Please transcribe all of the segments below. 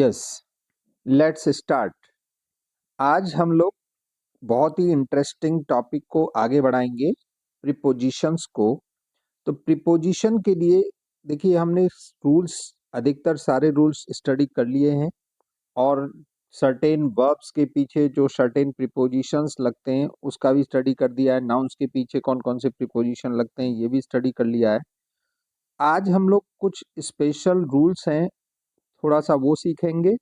Yes, let's start. आज हम लोग बहुत ही इंटरेस्टिंग टॉपिक को आगे बढ़ाएंगे, प्रीपोजिशंस को। तो प्रीपोजिशन के लिए देखिए, हमने रूल्स, अधिकतर सारे रूल्स स्टडी कर लिए हैं, और सर्टेन वर्ब्स के पीछे जो सर्टेन प्रीपोजिशंस लगते हैं उसका भी स्टडी कर दिया है। नाउन्स के पीछे कौन कौन से प्रीपोजिशन लगते हैं ये भी स्टडी कर लिया है। आज हम लोग कुछ स्पेशल रूल्स हैं, थोड़ा सा वो सीखेंगे,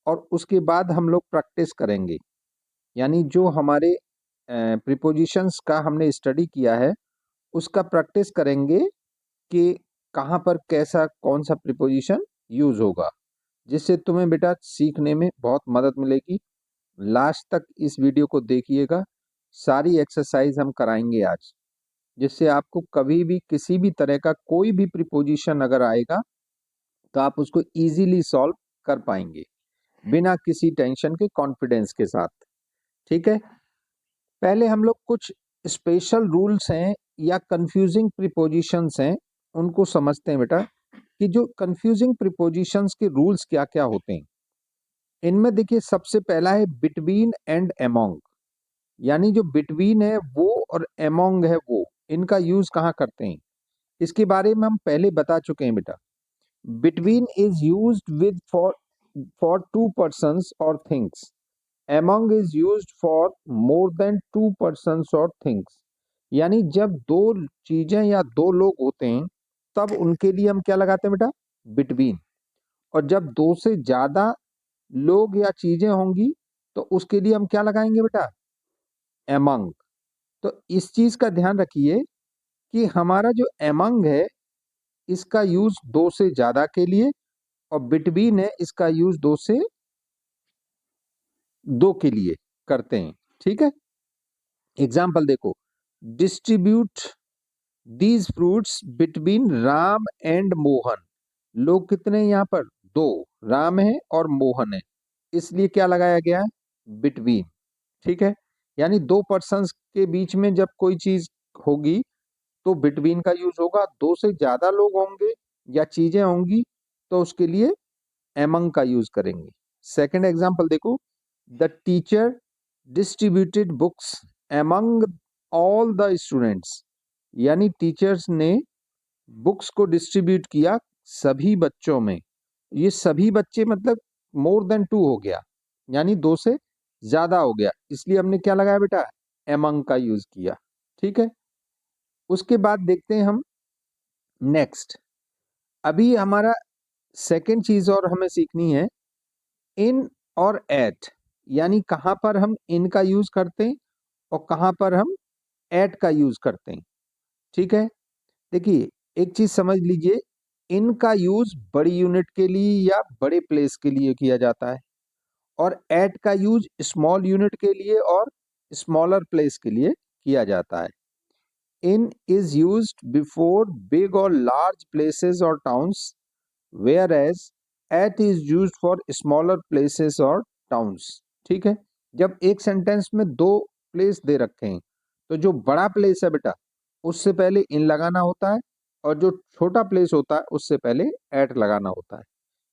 और उसके बाद हम लोग प्रैक्टिस करेंगे। यानी जो हमारे प्रीपोजिशंस का हमने स्टडी किया है उसका प्रैक्टिस करेंगे कि कहाँ पर कैसा कौन सा प्रीपोजिशन यूज होगा, जिससे तुम्हें बेटा सीखने में बहुत मदद मिलेगी। लास्ट तक इस वीडियो को देखिएगा, सारी एक्सरसाइज हम कराएंगे आज, जिससे आपको कभी भी किसी भी तरह का कोई भी प्रीपोजिशन अगर आएगा तो आप उसको इजीली सॉल्व कर पाएंगे बिना किसी टेंशन के, कॉन्फिडेंस के साथ। ठीक है, पहले हम लोग कुछ स्पेशल रूल्स हैं या कंफ्यूजिंग प्रीपोजिशंस हैं उनको समझते हैं बेटा, कि जो कंफ्यूजिंग प्रीपोजिशंस के रूल्स क्या क्या होते हैं। इनमें देखिए, सबसे पहला है बिटवीन एंड अमोंग। यानी जो बिटवीन है वो और अमोंग है वो, इनका यूज कहाँ करते हैं इसके बारे में हम पहले बता चुके हैं बेटा। Between is used with for to persons और things. among is used for more than two persons or things। यानी जब दो चीजें या दो लोग होते हैं तब उनके लिए हम क्या लगाते हैं बेटा, बिटवीन। और जब दो से ज्यादा लोग या चीजें होंगी तो उसके लिए हम क्या लगाएंगे बेटा, among। तो इस चीज का ध्यान रखिए कि हमारा जो among है इसका यूज दो से ज्यादा के लिए, और बिटवीन है इसका यूज दो से दो के लिए करते हैं। ठीक है, एग्जाम्पल देखो, distribute these fruits between Ram and Mohan. लोग कितने हैं यहाँ पर, दो, राम है और मोहन है, इसलिए क्या लगाया गया है, बिटवीन। ठीक है, यानी दो पर्सन्स के बीच में जब कोई चीज होगी तो बिटवीन का यूज होगा। दो से ज्यादा लोग होंगे या चीजें होंगी तो उसके लिए एमंग का यूज करेंगे। सेकंड एग्जांपल देखो, the teacher distributed books among all the students. यानी टीचर्स ने बुक्स को डिस्ट्रीब्यूट किया सभी बच्चों में। ये सभी बच्चे मतलब मोर देन टू हो गया, यानी दो से ज्यादा हो गया, इसलिए हमने क्या लगाया बेटा, एमंग का यूज किया। ठीक है, उसके बाद देखते हैं हम नेक्स्ट। अभी हमारा सेकेंड चीज और हमें सीखनी है, इन और एट। यानी कहां पर हम इन का यूज करते हैं और कहां पर हम एट का यूज करते हैं। ठीक है, देखिए एक चीज समझ लीजिए, इन का यूज बड़ी यूनिट के लिए या बड़े प्लेस के लिए किया जाता है, और एट का यूज स्मॉल यूनिट के लिए और स्मॉलर प्लेस के लिए किया जाता है। In is used before big और लार्ज प्लेसेस और towns, whereas at is used for smaller places और टाउन्स। ठीक है, जब एक सेंटेंस में दो प्लेस दे रखे हैं तो जो बड़ा प्लेस है बेटा उससे पहले इन लगाना होता है, और जो छोटा प्लेस होता है उससे पहले एट लगाना होता है।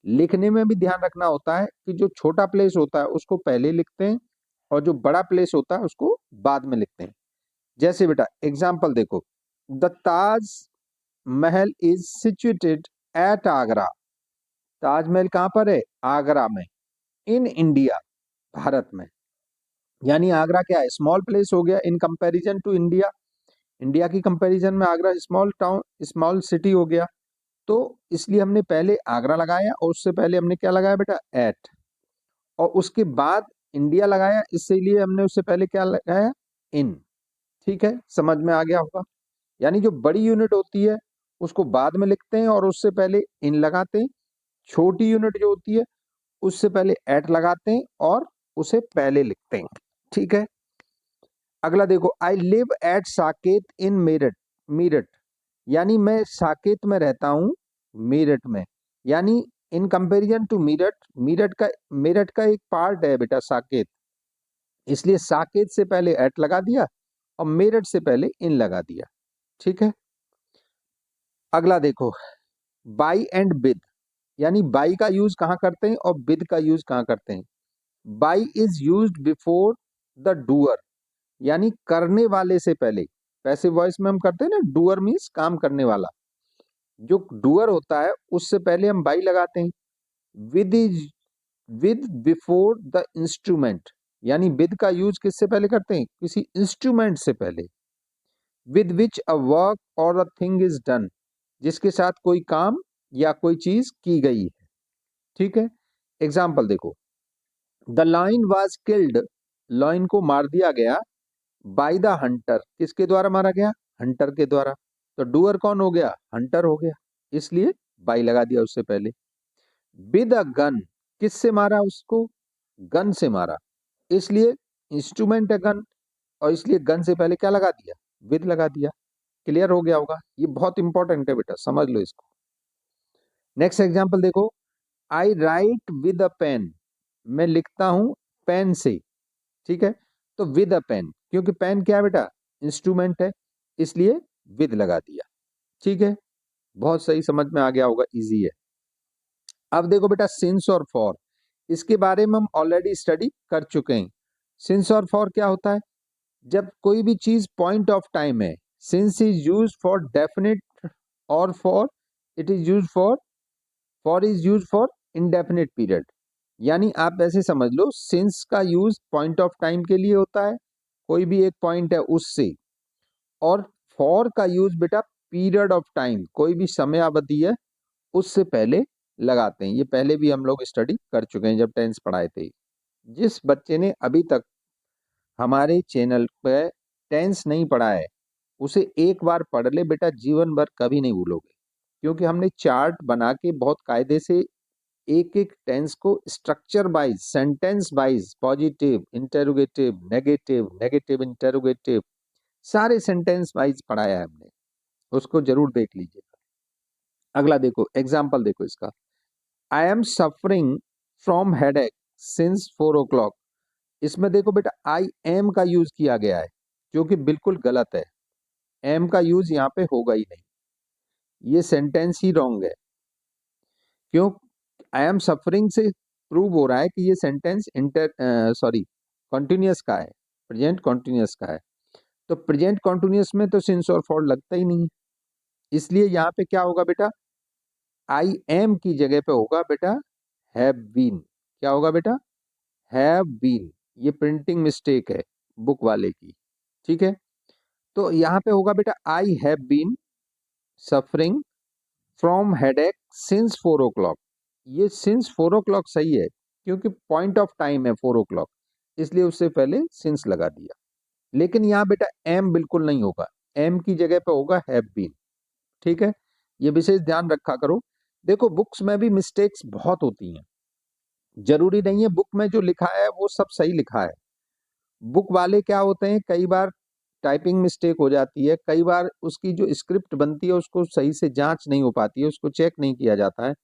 लिखने में भी ध्यान रखना होता है कि जो छोटा प्लेस होता है उसको पहले लिखते हैं और जो बड़ा प्लेस होता है उसको बाद में लिखते हैं। जैसे बेटा एग्जाम्पल देखो, the Taj Mahal is situated at Agra. Taj Mahal कहाँ पर है, आगरा में, इन इंडिया, भारत में। यानी आगरा क्या है, स्मॉल प्लेस हो गया in comparison to India. India की कंपैरिजन में Agra small town, small city हो गया। तो इसलिए हमने पहले आगरा लगाया और उससे पहले हमने क्या लगाया बेटा, एट, और उसके बाद इंडिया लगाया, इसलिए हमने उससे पहले क्या लगाया, इन। ठीक है, समझ में आ गया होगा। यानी जो बड़ी यूनिट होती है उसको बाद में लिखते हैं और उससे पहले इन लगाते हैं। छोटी यूनिट जो होती है उससे पहले एट लगाते हैं और उसे पहले लिखते हैं। ठीक है, अगला देखो, I live at Saket in Meerut. Meerut यानी मैं साकेत में रहता हूं, मेरठ में। यानी in comparison to Meerut, Meerut का एक पार्ट है बेटा साकेत, इसलिए साकेत से पहले एट लगा दिया और मेरठ से पहले इन लगा दिया। ठीक है, अगला देखो, बाई एंड विद। यानी बाई का यूज कहाँ करते हैं और विद का यूज कहाँ करते हैं? By is used before the doer, यानी करने वाले से पहले। पैसिव वॉइस में हम करते हैं ना, डूअर मीन्स काम करने वाला, जो डूअर होता है उससे पहले हम बाई लगाते हैं। With is with before the instrument, यानी विद का यूज किससे पहले करते हैं? किसी इंस्ट्रूमेंट से पहले। विद विच अ वर्क और अ थिंग इज डन, जिसके साथ कोई काम या कोई चीज की गई है। ठीक है, एग्जाम्पल देखो, the line was killed, line को मार दिया गया, बाय द हंटर, किसके द्वारा मारा गया? हंटर के द्वारा। तो डूअर कौन हो गया? हंटर हो गया, इसलिए बाई लगा दिया उससे पहले। विद अ गन, किससे मारा उसको? गन से मारा, इसलिए इंस्ट्रूमेंट है गन, और इसलिए गन से पहले क्या लगा दिया? विद लगा दिया। क्लियर हो गया होगा, ये बहुत इंपॉर्टेंट है बेटा, समझ लो इसको। नेक्स्ट एग्जांपल देखो, आई राइट विद अ पेन, मैं लिखता हूं पेन से। ठीक है, तो विद अ पेन, क्योंकि पेन क्या है बेटा? इंस्ट्रूमेंट है, इसलिए विद लगा दिया। ठीक है, बहुत सही, समझ में आ गया होगा, इजी है। अब देखो बेटा, सिंस और फॉर, इसके बारे में हम ऑलरेडी स्टडी कर चुके हैं। सिंस और फॉर क्या होता है? जब कोई भी चीज पॉइंट ऑफ टाइम है, since is use for definite, और for it is use for is use for indefinite period. यानी आप ऐसे समझ लो, सिंस का यूज पॉइंट ऑफ टाइम के लिए होता है, कोई भी एक पॉइंट है उससे, और फॉर का यूज बेटा पीरियड ऑफ टाइम, कोई भी समय अवधि है उससे पहले लगाते हैं। ये पहले भी हम लोग स्टडी कर चुके हैं जब टेंस पढ़ाए थे। जिस बच्चे ने अभी तक हमारे चैनल पे टेंस नहीं पढ़ा है, उसे एक बार पढ़ ले बेटा, जीवन भर कभी नहीं भूलोगे, क्योंकि हमने चार्ट बना के बहुत कायदे से एक एक टेंस को structure wise, sentence wise, positive, interrogative, negative, negative interrogative, सारे सेंटेंस वाइज पढ़ाया है हमने, उसको जरूर देख लीजिएगा। अगला देखो, एग्जाम्पल देखो इसका, I am suffering from headache since 4 o'clock। इसमें देखो बेटा, आई एम का यूज किया गया है, जो कि बिल्कुल गलत है। एम का यूज यहाँ पे होगा ही नहीं, ये सेंटेंस ही रॉन्ग है। क्यों? आई एम सफरिंग से प्रूव हो रहा है कि ये सेंटेंस कॉन्टिन्यूअस का है, प्रेजेंट कॉन्टिन्यूअस का है। तो प्रेजेंट कॉन्टिन्यूअस में तो सिंस और फॉर लगता ही नहीं है, इसलिए यहाँ पे क्या होगा बेटा? आई एम की जगह पे होगा बेटा हैव बीन। क्या होगा बेटा? Have been. ये प्रिंटिंग मिस्टेक है बुक वाले की। ठीक है, तो यहाँ पे होगा बेटा I have been suffering from headache since 4 o'clock। ये सिंस 4 o'clock सही है, क्योंकि पॉइंट ऑफ टाइम है 4 o'clock, इसलिए उससे पहले सिंस लगा दिया। लेकिन यहाँ बेटा एम बिल्कुल नहीं होगा, एम की जगह पे होगा हैव बीन। ठीक है, ये विशेष ध्यान रखा करो। देखो, बुक्स में भी मिस्टेक्स बहुत होती हैं, जरूरी नहीं है बुक में जो लिखा है वो सब सही लिखा है। बुक वाले क्या होते हैं, कई बार टाइपिंग मिस्टेक हो जाती है, कई बार उसकी जो स्क्रिप्ट बनती है उसको सही से जांच नहीं हो पाती है, उसको चेक नहीं किया जाता है,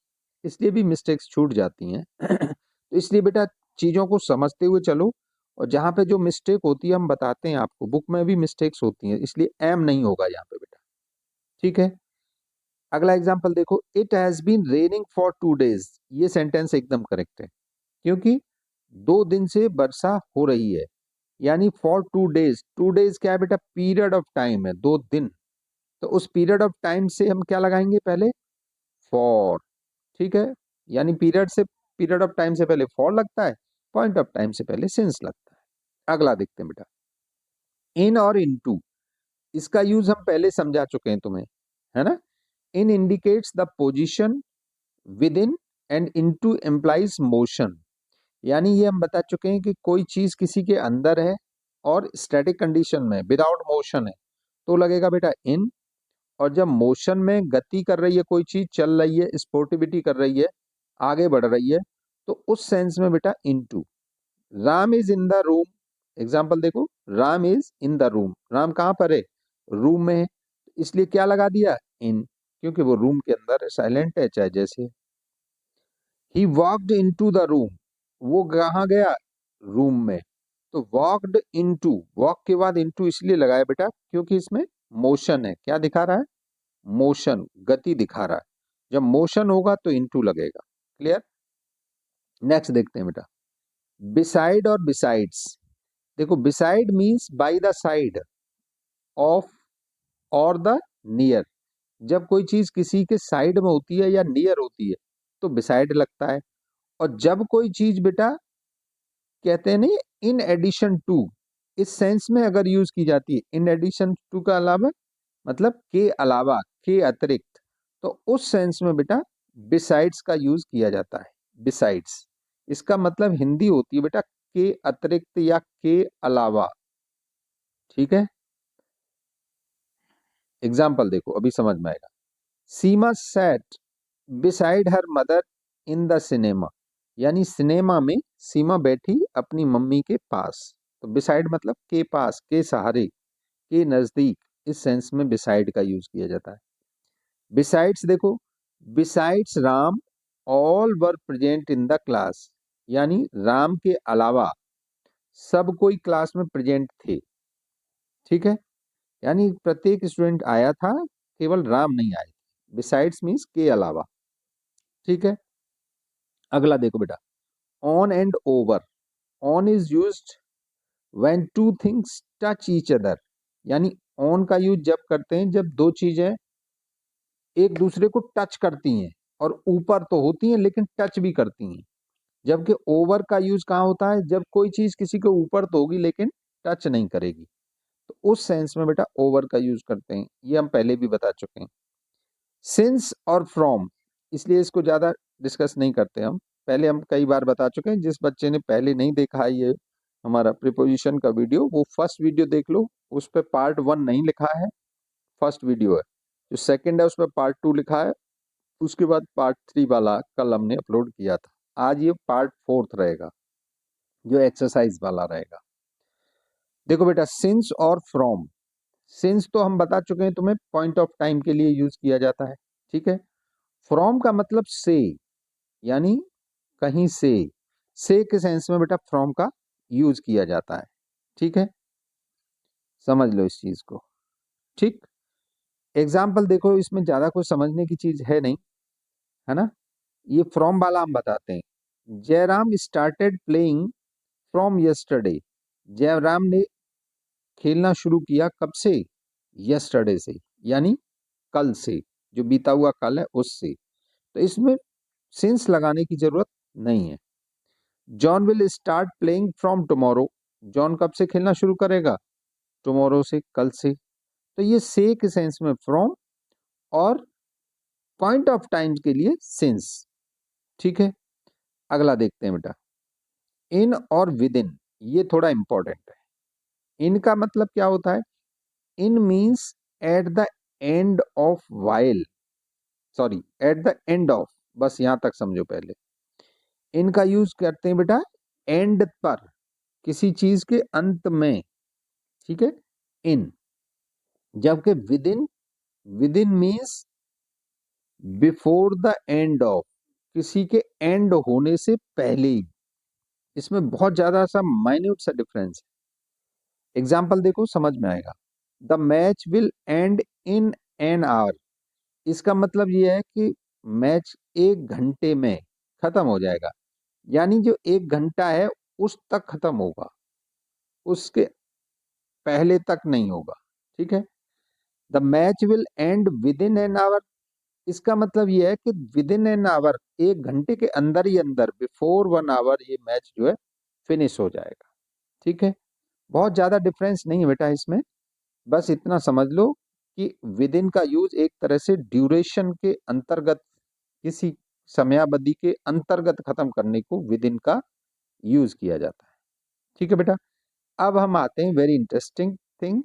इसलिए भी मिस्टेक्स छूट जाती हैं। तो इसलिए बेटा चीज़ों को समझते हुए चलो, और जहाँ पे जो मिस्टेक होती है हम बताते हैं आपको, बुक में भी मिस्टेक्स होती हैं, इसलिए एम नहीं होगा यहाँ पे बेटा। ठीक है, अगला एग्जाम्पल देखो, it has been raining for 2 days। ये सेंटेंस एकदम करेक्ट है, क्योंकि 2 दिन से वर्षा हो रही है, यानी फॉर 2 days। 2 days क्या है बेटा? पीरियड ऑफ टाइम है, 2 दिन। तो उस पीरियड ऑफ टाइम से हम क्या लगाएंगे? पहले फॉर। ठीक है, यानी पीरियड से, पीरियड ऑफ टाइम से पहले फॉर लगता है, पॉइंट ऑफ टाइम से पहले सिंस लगता है। अगला देखते हैं बेटा, इन और इनटू, इसका यूज हम पहले समझा चुके हैं तुम्हें, है ना। In indicates the position within, and into implies motion. यानी ये हम बता चुके हैं कि कोई चीज किसी के अंदर है और स्टैटिक कंडीशन में, विदाउट मोशन है, तो लगेगा बेटा इन। और जब मोशन में गति कर रही है, कोई चीज चल रही है, स्पोर्टिविटी कर रही है, आगे बढ़ रही है, तो उस सेंस में बेटा into. Ram is in the room, example देखो, Ram is in the room, Ram कहाँ पर है? रूम में है, इसलिए क्या लगा दिया? इन, क्योंकि वो रूम के अंदर है, साइलेंट है चाहे जैसे। He walked into the room, वो कहाँ गया? रूम में। तो वॉकड इनटू, वॉक के बाद इनटू इसलिए लगाया बेटा क्योंकि इसमें मोशन है। क्या दिखा रहा है? मोशन, गति दिखा रहा है। जब मोशन होगा तो इनटू लगेगा। क्लियर? नेक्स्ट देखते हैं बेटा, बिसाइड और बिसाइड्स। देखो beside means by the side of और द नियर। जब कोई चीज किसी के साइड में होती है या नियर होती है तो बिसाइड लगता है। और जब कोई चीज बेटा कहते हैं नहीं इन एडिशन टू, इस सेंस में अगर यूज की जाती है इन एडिशन टू का अलावा मतलब के अलावा, के अतिरिक्त, तो उस सेंस में बेटा बिसाइड्स का यूज किया जाता है। बिसाइड्स इसका मतलब हिंदी होती है बेटा के अतिरिक्त या के अलावा। ठीक है? एग्जाम्पल देखो अभी समझ में आएगा। Seema sat beside her mother in the cinema, यानी सिनेमा में सीमा बैठी अपनी मम्मी के पास। तो बिसाइड मतलब के पास, के सहारे, के नजदीक, इस सेंस में बिसाइड का यूज किया जाता है। बिसाइड्स देखो, besides Ram all were present in the class, यानी राम के अलावा सब कोई क्लास में प्रेजेंट थे। ठीक है? यानी प्रत्येक स्टूडेंट आया था, केवल राम नहीं आए। बिसाइड्स मीन्स के अलावा। ठीक है? अगला देखो बेटा, on and over. On is used when two things touch each other, यानी ऑन का यूज जब करते हैं जब दो चीजें एक दूसरे को टच करती हैं, और ऊपर तो होती हैं लेकिन टच भी करती हैं। जबकि ओवर का यूज कहाँ होता है? जब कोई चीज किसी के ऊपर तो होगी लेकिन टच नहीं करेगी, तो उस सेंस में बेटा ओवर का यूज करते हैं। ये हम पहले भी बता चुके हैं। सिंस और फ्रॉम, इसलिए इसको ज्यादा डिस्कस नहीं करते हम, पहले हम कई बार बता चुके हैं। जिस बच्चे ने पहले नहीं देखा है ये हमारा प्रीपोजिशन का वीडियो, वो फर्स्ट वीडियो देख लो, उस पर पार्ट 1 नहीं लिखा है, फर्स्ट वीडियो है। जो सेकंड है उस पर पार्ट 2 लिखा है, उसके बाद पार्ट 3 वाला कल हमने अपलोड किया था। आज ये पार्ट 4 रहेगा जो एक्सरसाइज वाला रहेगा। देखो बेटा, सिंस और फ्रॉम। सिंस तो हम बता चुके हैं तुम्हें, पॉइंट ऑफ टाइम के लिए यूज किया जाता है। ठीक है? फ्रॉम का मतलब से, यानी कहीं से के सेंस में बेटा फ्रॉम का यूज किया जाता है। ठीक है? समझ लो इस चीज को। ठीक? एग्जाम्पल देखो, इसमें ज्यादा कुछ समझने की चीज है नहीं, है ना? ये फ्रॉम वाला हम बताते हैं। Jairam started playing from yesterday. Jairam ने खेलना शुरू किया कब से? यस्टरडे से, यानी कल से, जो बीता हुआ कल है उससे। तो इसमें सिंस लगाने की जरूरत नहीं है। John will start playing from tomorrow. John कब से खेलना शुरू करेगा? टुमारो से, कल से। तो ये से के सेंस में फ्रॉम, और पॉइंट ऑफ टाइम के लिए सिंस। ठीक है? अगला देखते हैं बेटा, इन और विद इन। ये थोड़ा इंपॉर्टेंट है। इन का मतलब क्या होता है? In means at the end of while, sorry at the end of, बस यहां तक समझो पहले। इनका यूज करते हैं बेटा एंड पर, किसी चीज के अंत में। ठीक है? इन। जबकि with in means before the end of, किसी के एंड होने से पहले ही। इसमें बहुत ज्यादा सा माइन्यूट सा डिफरेंस है। एग्जाम्पल देखो समझ में आएगा। The match will and in an hour. इसका मतलब ये है कि मैच 1 घंटे में खत्म हो जाएगा, यानी जो 1 घंटा है उस तक खत्म होगा, उसके पहले तक नहीं होगा। ठीक है? The match will and with in an hour, इसका मतलब ये है कि विद इन एन आवर, 1 घंटे के अंदर ही अंदर, बिफोर 1 आवर ये मैच जो है फिनिश हो जाएगा। ठीक है? बहुत ज्यादा डिफरेंस नहीं है बेटा इसमें, बस इतना समझ लो कि विद इन का यूज एक तरह से ड्यूरेशन के अंतर्गत, किसी समयावधि के अंतर्गत खत्म करने को विद इन का यूज किया जाता है। ठीक है बेटा? अब हम आते हैं very interesting thing,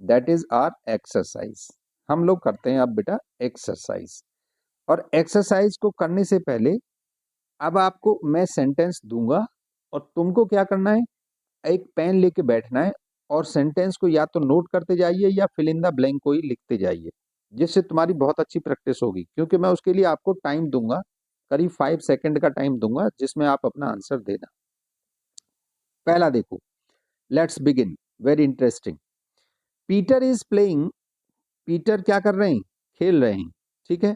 that is our exercise. हम लोग करते हैं अब बेटा एक्सरसाइज। और एक्सरसाइज को करने से पहले अब आपको मैं सेंटेंस दूंगा, और तुमको क्या करना है, एक पेन लेके बैठना है, और सेंटेंस को या तो नोट करते जाइए या फिल इन द ब्लैंक को ही लिखते जाइए, जिससे तुम्हारी बहुत अच्छी प्रैक्टिस होगी। क्योंकि मैं उसके लिए आपको टाइम दूंगा, करीब 5 सेकंड का टाइम दूंगा, जिसमें आप अपना आंसर देना। पहला देखो, let's begin, very interesting. Peter is playing. Peter क्या कर रहे हैं? खेल रहे हैं। ठीक है?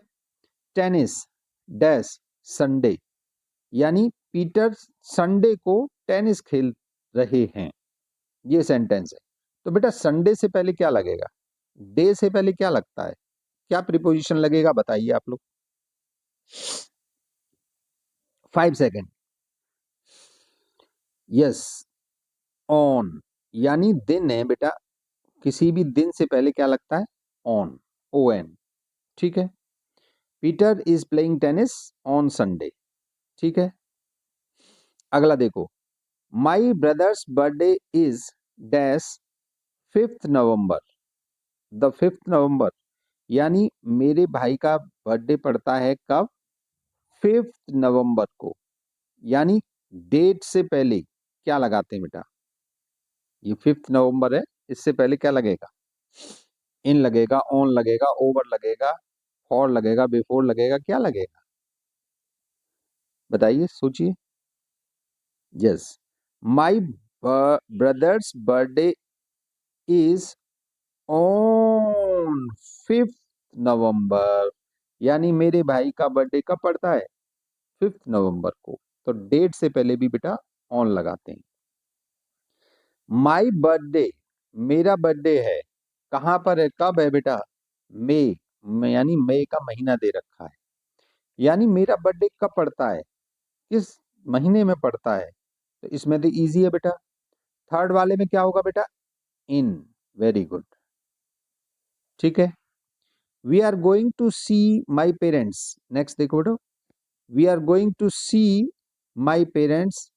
टेनिस डैश संडे, यानी पीटर संडे को टेनिस खेल रहे हैं, ये सेंटेंस है। तो बेटा संडे से पहले क्या लगेगा, डे से पहले क्या लगता है, क्या प्रीपोजिशन लगेगा बताइए आप लोग। 5 सेकेंड। यस, ऑन, यानी दिन है बेटा, किसी भी दिन से पहले क्या लगता है, ऑन, ओ एन। ठीक है, Peter is playing tennis on Sunday. ठीक है, अगला देखो, my brother's birthday is dash 5 November, the 5 November, यानी मेरे भाई का बर्थडे पड़ता है कब, 5 नवंबर को, यानी डेट से पहले क्या लगाते हैं बेटा, ये 5 नवंबर है, इससे पहले क्या लगेगा, इन लगेगा, ऑन लगेगा, ओवर लगेगा, फॉर लगेगा, बिफोर लगेगा, क्या लगेगा बताइए, सोचिए। Yes, my brother's birthday is on 5 November, यानी मेरे भाई का बर्थडे कब पड़ता है, 5 नवंबर को, तो डेट से पहले भी बेटा ऑन लगाते हैं। माई बर्थडे, मेरा बर्थडे है, कहां पर है, कब है बेटा, मई में, यानी मई का महीना दे रखा है, यानी मेरा बर्थडे कब पड़ता है, किस महीने में पड़ता है, तो इसमें तो इजी है बेटा। थर्ड वाले में क्या होगा बेटा, इन, वेरी गुड। ठीक है, we are going to see my parents, next देखो बेटा, we are going to see my parents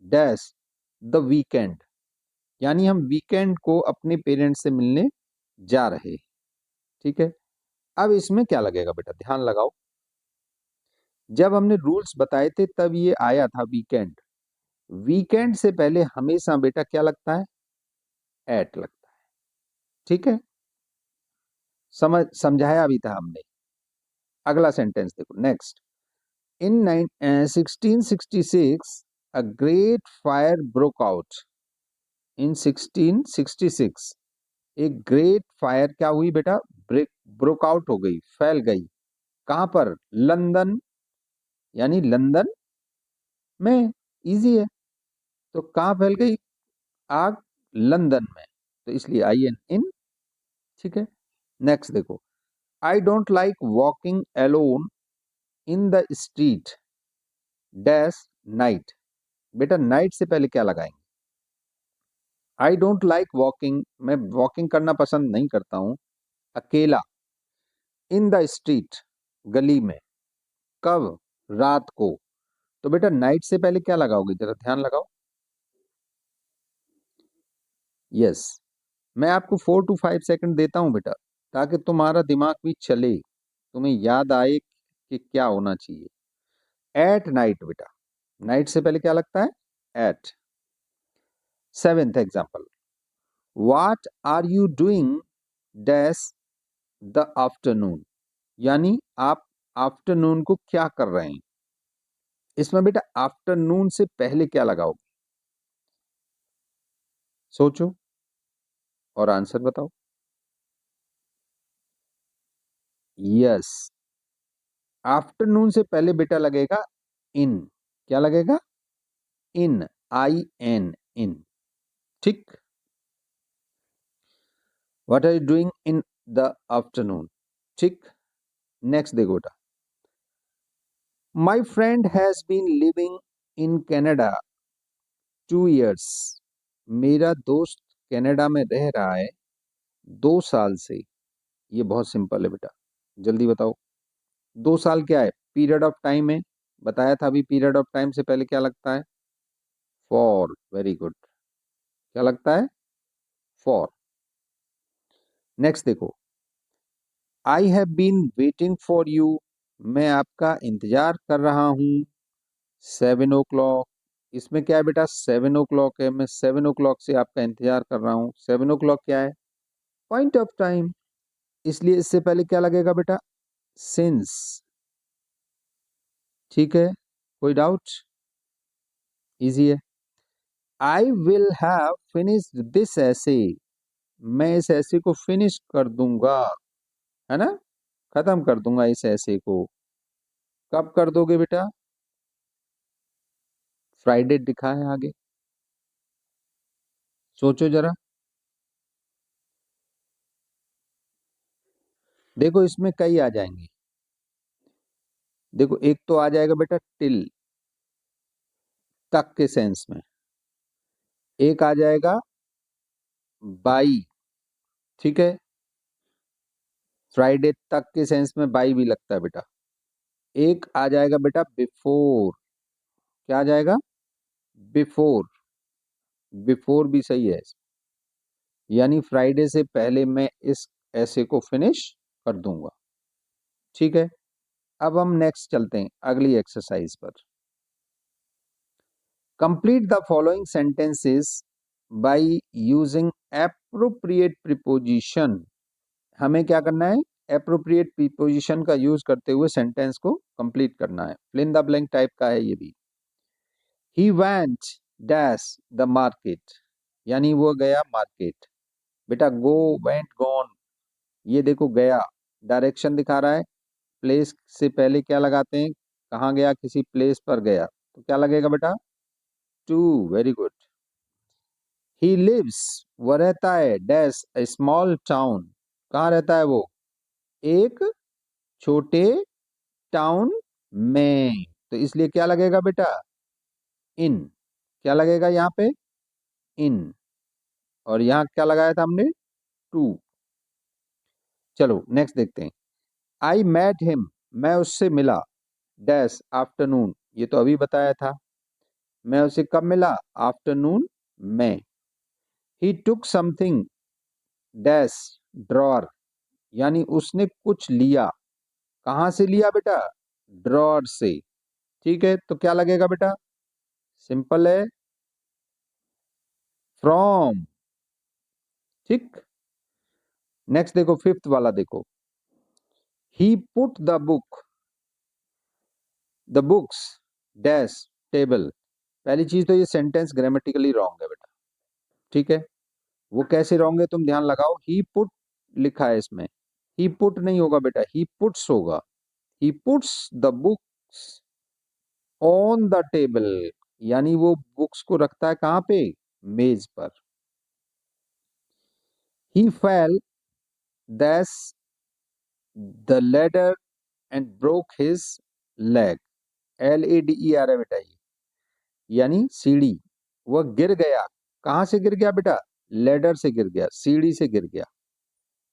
dash the weekend, यानी हम वीकेंड को अपने पेरेंट्स से मिलने जा रहे हैं। ठीक है, अब इसमें क्या लगेगा बेटा, ध्यान लगाओ, जब हमने रूल्स बताए थे तब ये आया था वीकेंड, वीकेंड से पहले हमेशा बेटा क्या लगता है, एट लगता है। ठीक है, समझाया भी था हमने। अगला सेंटेंस देखो, next, in 1666 a great fire broke out, in 1666 एक ग्रेट फायर क्या हुई बेटा, ब्रेक, ब्रोक आउट हो गई, फैल गई, कहां पर, लंदन, यानी लंदन में, इजी है, तो कहां फैल गई आग, लंदन में, तो इसलिए आई एन इन। ठीक है, नेक्स्ट देखो, I don't like walking alone in the street dash night, बेटा नाइट से पहले क्या लगाएंगे, आई डोंट लाइक वॉकिंग, मैं वॉकिंग करना पसंद नहीं करता हूं अकेला, इन द स्ट्रीट, गली में, कब, रात को, तो बेटा नाइट से पहले क्या लगाओगे, जरा ध्यान लगाओ। यस, मैं आपको 4 to 5 सेकंड देता हूं बेटा, ताकि तुम्हारा दिमाग भी चले, तुम्हें याद आए कि क्या होना चाहिए। एट नाइट बेटा, नाइट से पहले क्या लगता है, at. 7th example, what are you doing dash the afternoon, यानी आप आफ्टरनून को क्या कर रहे हैं, इसमें बेटा आफ्टरनून से पहले क्या लगाओगे, सोचो और आंसर बताओ। यस, आफ्टरनून से पहले बेटा लगेगा इन, क्या लगेगा, इन, आई एन, इन। ठीक, what are you doing in the afternoon. ठीक, नेक्स्ट देखो बेटा, my friend has been living in Canada 2 years, मेरा दोस्त कनाडा में रह रहा है 2 साल से, ये बहुत सिंपल है बेटा, जल्दी बताओ, 2 साल क्या है, पीरियड ऑफ टाइम है, बताया था अभी, पीरियड ऑफ टाइम से पहले क्या लगता है, फॉर, वेरी गुड, क्या लगता है, फॉर। नेक्स्ट देखो, I have been waiting for you, मैं आपका इंतजार कर रहा हूं 7 o'clock, इसमें क्या है बेटा, 7 o'clock है, मैं 7 o'clock से आपका इंतजार कर रहा हूं, 7 o'clock क्या है, पॉइंट ऑफ टाइम, इसलिए इससे पहले क्या लगेगा बेटा, सिंस। ठीक है, कोई डाउट, इजी है। I will have finished this ऐसे, मैं इस ऐसे को फिनिश कर दूंगा, है ना, खत्म कर दूंगा इस ऐसे को, कब कर दोगे बेटा? फ्राइडे दिखा है आगे, सोचो जरा। देखो इसमें कई आ जाएंगे। देखो एक तो आ जाएगा बेटा टिल, तक के सेंस में। एक आ जाएगा बाई, ठीक है, फ्राइडे तक के सेंस में बाई भी लगता है बेटा। एक आ जाएगा बेटा बिफोर, क्या आ जाएगा? बिफोर, बिफोर भी सही है, यानी फ्राइडे से पहले मैं इस ऐसे को फिनिश कर दूंगा, ठीक है। अब हम नेक्स्ट चलते हैं अगली एक्सरसाइज पर। Complete the following sentences by using appropriate preposition. हमें क्या करना है? एप्रोप्रिएट प्रीपोजिशन का यूज करते हुए सेंटेंस को कंप्लीट करना है। Fill in the blank type का है ये भी। He went dash the market, यानी वो गया मार्केट। बेटा गो, वेंट, गॉन, ये देखो गया, डायरेक्शन दिखा रहा है। प्लेस से पहले क्या लगाते हैं? कहाँ गया? किसी प्लेस पर गया, तो क्या लगेगा बेटा? To, very good. He lives, वह रहता है डैश ए स्मॉल टाउन, कहाँ रहता है वो? एक छोटे टाउन में, तो इसलिए क्या लगेगा बेटा? इन, क्या लगेगा यहाँ पे? इन। और यहाँ क्या लगाया था हमने? टू। चलो नेक्स्ट देखते हैं। आई मैट हिम, मैं उससे मिला डैश आफ्टरनून, ये तो अभी बताया था। मैं उसे कब मिला? आफ्टरनून में। ही टुक समथिंग डैश ड्रॉर, यानी उसने कुछ लिया, कहाँ से लिया बेटा? ड्रॉर से, ठीक है। तो क्या लगेगा बेटा? सिंपल है, फ्रॉम, ठीक। नेक्स्ट देखो फिफ्थ वाला देखो। He put the books dash table. पहली चीज तो ये सेंटेंस ग्रामेटिकली रॉन्ग है बेटा, ठीक है। वो कैसे रॉन्ग है तुम ध्यान लगाओ। ही पुट लिखा है इसमें, ही पुट नहीं होगा बेटा, ही पुट्स होगा। He puts the books on the table, यानी वो बुक्स को रखता है कहाँ पे? मेज पर। He fell dash the ladder and broke his leg, LADER है बेटा ये, यानी सीढ़ी। वह गिर गया, कहाँ से गिर गया बेटा? लेडर से गिर गया, सीढ़ी से गिर गया।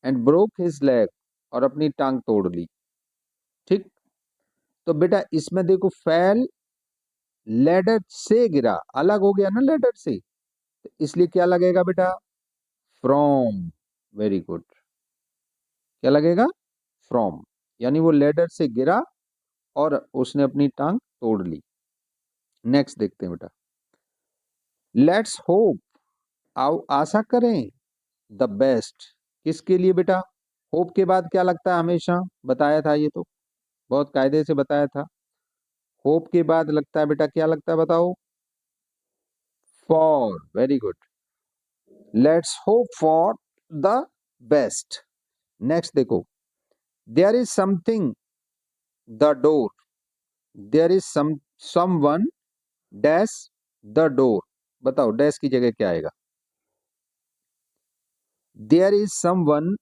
एंड ब्रोक हिज लेग, और अपनी टांग तोड़ ली, ठीक। तो बेटा इसमें देखो फेल, लेडर से गिरा, अलग हो गया ना लेडर से, तो इसलिए क्या लगेगा बेटा? From, very good. क्या लगेगा? फ्रॉम, यानी वो लेडर से गिरा और उसने अपनी टांग तोड़ ली। नेक्स्ट देखते हैं बेटा। लेट्स होप, आओ आशा करें, द बेस्ट, किसके लिए बेटा? होप के बाद क्या लगता है हमेशा? बताया था ये तो, बहुत कायदे से बताया था। होप के बाद लगता है बेटा, क्या लगता है बताओ? For, very good. Let's hope for the best. Next देखो। There is something the door, there is someone dash the door, बताओ डैश की जगह क्या आएगा? There is someone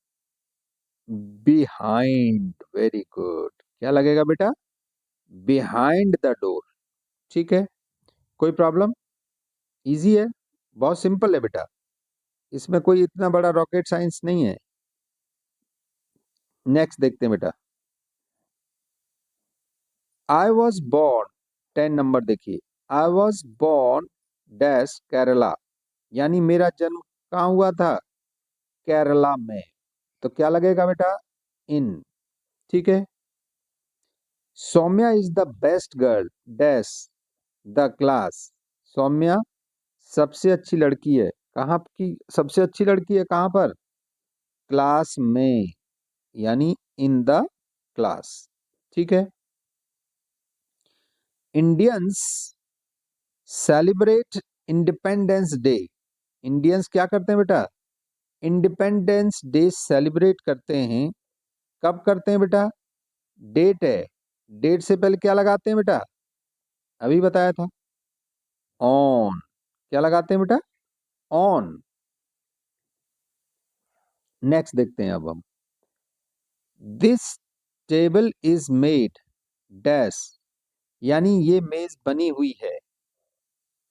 behind, very good. क्या लगेगा बेटा? बिहाइंड द डोर, ठीक है। कोई प्रॉब्लम? इजी है, बहुत सिंपल है बेटा, इसमें कोई इतना बड़ा रॉकेट साइंस नहीं है। नेक्स्ट देखते हैं बेटा। आई वॉज बोर्न, 10 नंबर देखिए। I was born dash Kerala, यानी मेरा जन्म कहाँ हुआ था? केरला में। तो क्या लगेगा बेटा? इन, ठीक है। Saumya is the best girl dash the class, Saumya सबसे अच्छी लड़की है, कहाँ की सबसे अच्छी लड़की है? कहाँ पर? क्लास में, यानी इन द क्लास, ठीक है। Indians celebrate independence day, Indians क्या करते हैं बेटा? इंडिपेंडेंस डे सेलिब्रेट करते हैं। कब करते हैं बेटा? डेट है, डेट से पहले क्या लगाते हैं बेटा? अभी बताया था, ऑन। क्या लगाते हैं बेटा? ऑन। नेक्स्ट देखते हैं अब हम, this table is made dash, यानी ये मेज बनी हुई है,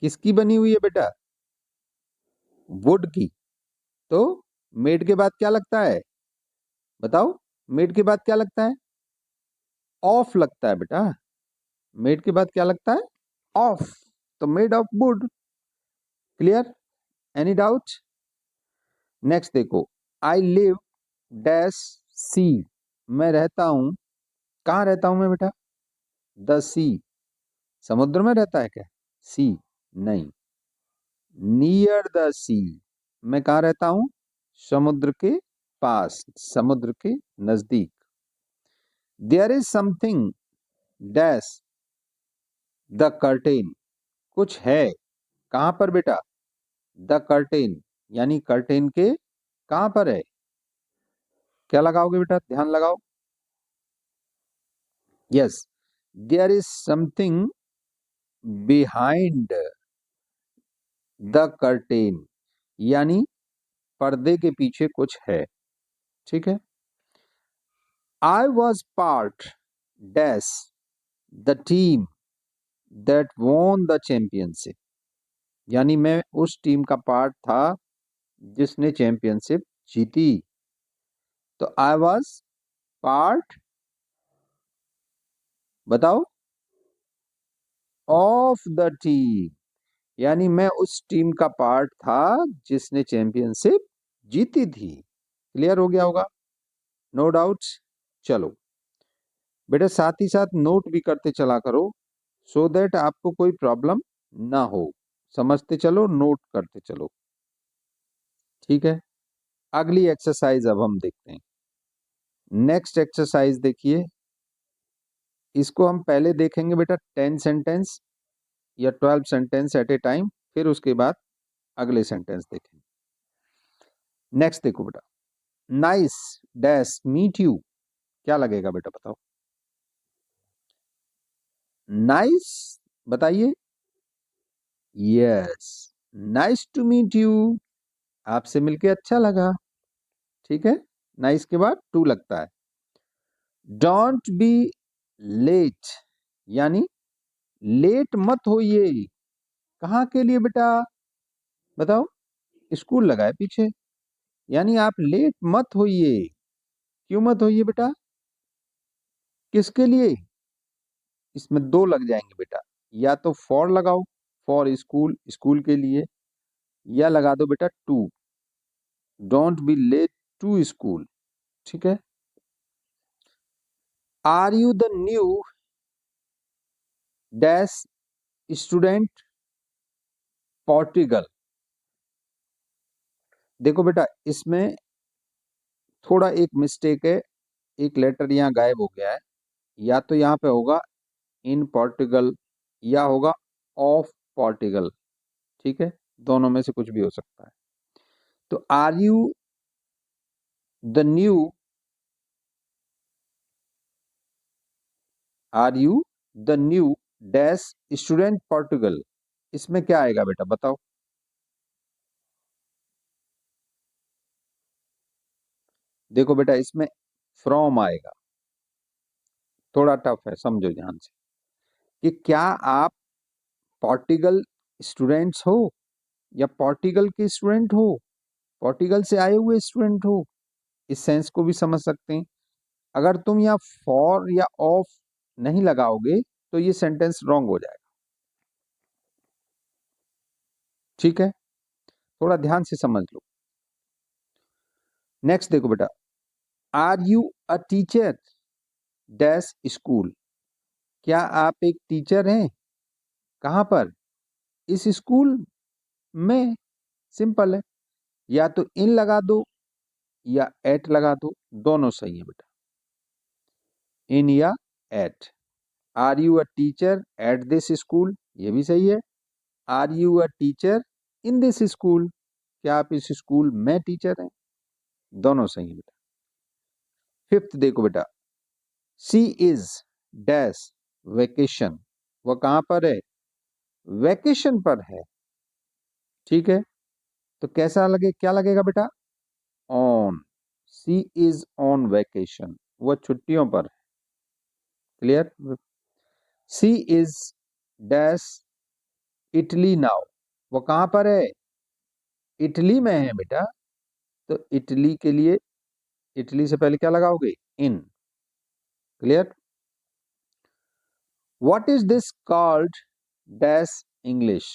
किसकी बनी हुई है बेटा? वुड की। तो मेड के बाद क्या लगता है? बताओ, मेड के बाद क्या लगता है? ऑफ लगता है बेटा। मेड के बाद क्या लगता है? ऑफ। तो made of would. Clear? Any doubt? Next देखो, आई लिव डैश सी, मैं रहता हूं, कहाँ रहता हूं मैं बेटा? द सी, समुद्र में रहता है क्या? सी, नहीं। नियर द सी, मैं कहाँ रहता हूं? समुद्र के पास, समुद्र के नजदीक। There is something dash the curtain, कुछ है, कहां पर बेटा? द कर्टेन, यानी कर्टेन के कहां पर है? क्या लगाओगे बेटा? ध्यान लगाओ। Yes, there is something behind the curtain, यानी पर्दे के पीछे कुछ है। ठीक है। I was part dash the team that won the championship, यानी मैं उस टीम का पार्ट था जिसने चैंपियनशिप जीती। तो आई वॉज पार्ट, बताओ, ऑफ द टीम, यानी मैं उस टीम का पार्ट था जिसने चैंपियनशिप जीती थी। क्लियर हो गया होगा? No doubts. चलो बेटा, साथ ही साथ नोट भी करते चला करो, सो दैट आपको कोई प्रॉब्लम ना हो। समझते चलो, नोट करते चलो। ठीक है। अगली एक्सरसाइज अब हम देखते हैं। नेक्स्ट एक्सरसाइज देखिए, इसको हम पहले देखेंगे बेटा 10 सेंटेंस या 12 सेंटेंस एट ए टाइम, फिर उसके बाद अगले सेंटेंस देखेंगे। नेक्स्ट देखो बेटा, नाइस डैश मीट यू, क्या लगेगा बेटा? बताओ। नाइस, बताइए। Yes, nice to meet you, आपसे मिलके अच्छा लगा। ठीक है। नाइस के बाद टू लगता है। डोंट बी लेट, यानी लेट मत होइए, कहाँ के लिए बेटा? बताओ। स्कूल लगा है पीछे, यानी आप लेट मत होइए। क्यों मत होइए बेटा? किसके लिए? इसमें दो लग जाएंगे बेटा, या तो फॉर लगाओ, फॉर स्कूल, स्कूल के लिए, या लगा दो बेटा to, don't be late to school. ठीक है। Are you the new dash student Portugal, देखो बेटा इसमें थोड़ा एक मिस्टेक है, एक लेटर यहाँ गायब हो गया है, या तो यहाँ पे होगा इन पोर्टुगल या होगा ऑफ पोर्टुगल। ठीक है, दोनों में से कुछ भी हो सकता है। तो the new are you the new dash student Portugal, इसमें क्या आएगा बेटा? बताओ। देखो बेटा, इसमें फ्रॉम आएगा, थोड़ा टफ है, समझो ध्यान से, कि क्या आप पोर्टुगल स्टूडेंट्स हो या पोर्टुगल के स्टूडेंट हो, पोर्टुगल से आए हुए स्टूडेंट हो, इस सेंस को भी समझ सकते हैं। अगर तुम यहाँ फॉर या ऑफ नहीं लगाओगे तो ये सेंटेंस रॉन्ग हो जाएगा। ठीक है, थोड़ा ध्यान से समझ लो। नेक्स्ट देखो बेटा, are you a teacher dash school, क्या आप एक टीचर हैं? कहां पर? इस स्कूल में। सिंपल है, या तो इन लगा दो या एट लगा दो, दोनों सही है बेटा, इन या at. Are you a teacher at this school, ये भी सही है। Are you a teacher in this school, क्या आप इस स्कूल में टीचर हैं? दोनों सही है बेटा। फिफ्थ देखो बेटा, शी इज डैश वेकेशन, वो कहां पर है, वेकेशन पर है। ठीक है, तो कैसा लगे, क्या लगेगा बेटा, on, she is on vacation, वो छुट्टियों पर है। Clear, she is dash Italy now, वो कहां पर है, इटली में है बेटा। तो इटली के लिए, इटली से पहले क्या लगाओगे, in. Clear, what is this called dash English,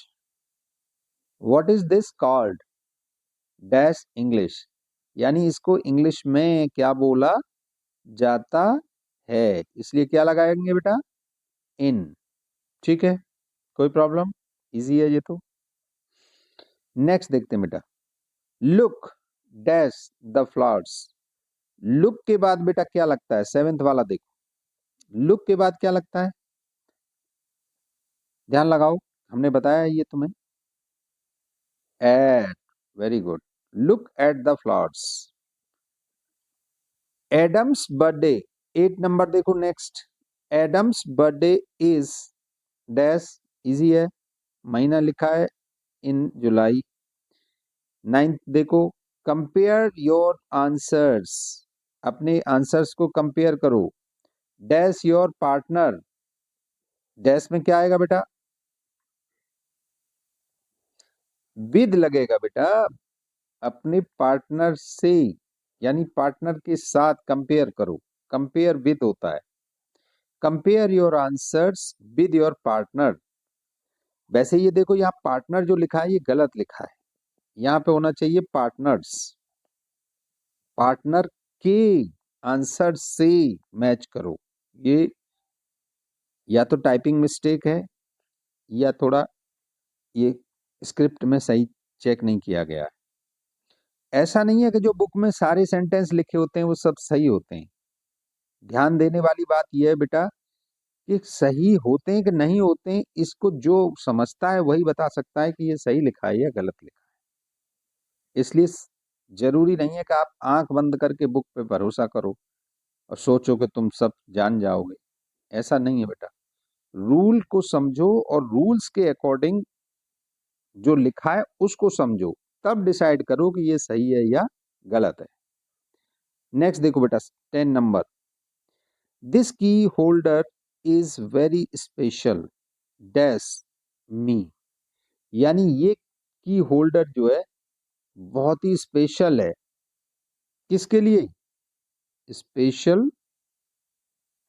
what is this called dash English, यानी इसको इंग्लिश में क्या बोला जाता है, इसलिए क्या लगाएंगे बेटा, इन। ठीक है, कोई प्रॉब्लम, इजी है ये तो। नेक्स्ट देखते हैं बेटा, look dash the flowers, look के बाद बेटा क्या लगता है, सेवेंथ वाला देखो, लुक के बाद क्या लगता है, ध्यान लगाओ, हमने बताया ये तुम्हें, at, very good, look at the flowers. Adam's birthday, 8 number देखो next, Adam's birthday is dash, easy है, महीना लिखा है इन जुलाई। 9th देखो, कंपेयर योर आंसर्स, अपने आंसर्स को कंपेयर करो, डैश योर पार्टनर, डैश में क्या आएगा बेटा, विद लगेगा बेटा, अपने पार्टनर से, यानी पार्टनर के साथ कंपेयर करो, कंपेयर विद होता है, compare your answers with your partner. वैसे ये देखो यहाँ पार्टनर जो लिखा है ये गलत लिखा है, यहाँ पे होना चाहिए पार्टनर्स, पार्टनर के आंसर से मैच करो। ये या तो टाइपिंग मिस्टेक है, या थोड़ा ये स्क्रिप्ट में सही चेक नहीं किया गया है। ऐसा नहीं है कि जो बुक में सारे सेंटेंस लिखे होते हैं वो सब सही होते हैं। ध्यान देने वाली बात यह है बेटा कि सही होते हैं कि नहीं होते हैं, इसको जो समझता है वही बता सकता है कि ये सही लिखा है या गलत लिखा है। इसलिए जरूरी नहीं है कि आप आंख बंद करके बुक पे भरोसा करो और सोचो कि तुम सब जान जाओगे, ऐसा नहीं है बेटा। रूल को समझो और रूल्स के अकॉर्डिंग जो लिखा है उसको समझो, तब डिसाइड करो कि ये सही है या गलत है। नेक्स्ट देखो बेटा, 10 नंबर, दिस की holder is very special dash मी, यानी ये की होल्डर जो है बहुत ही स्पेशल है, किसके लिए, स्पेशल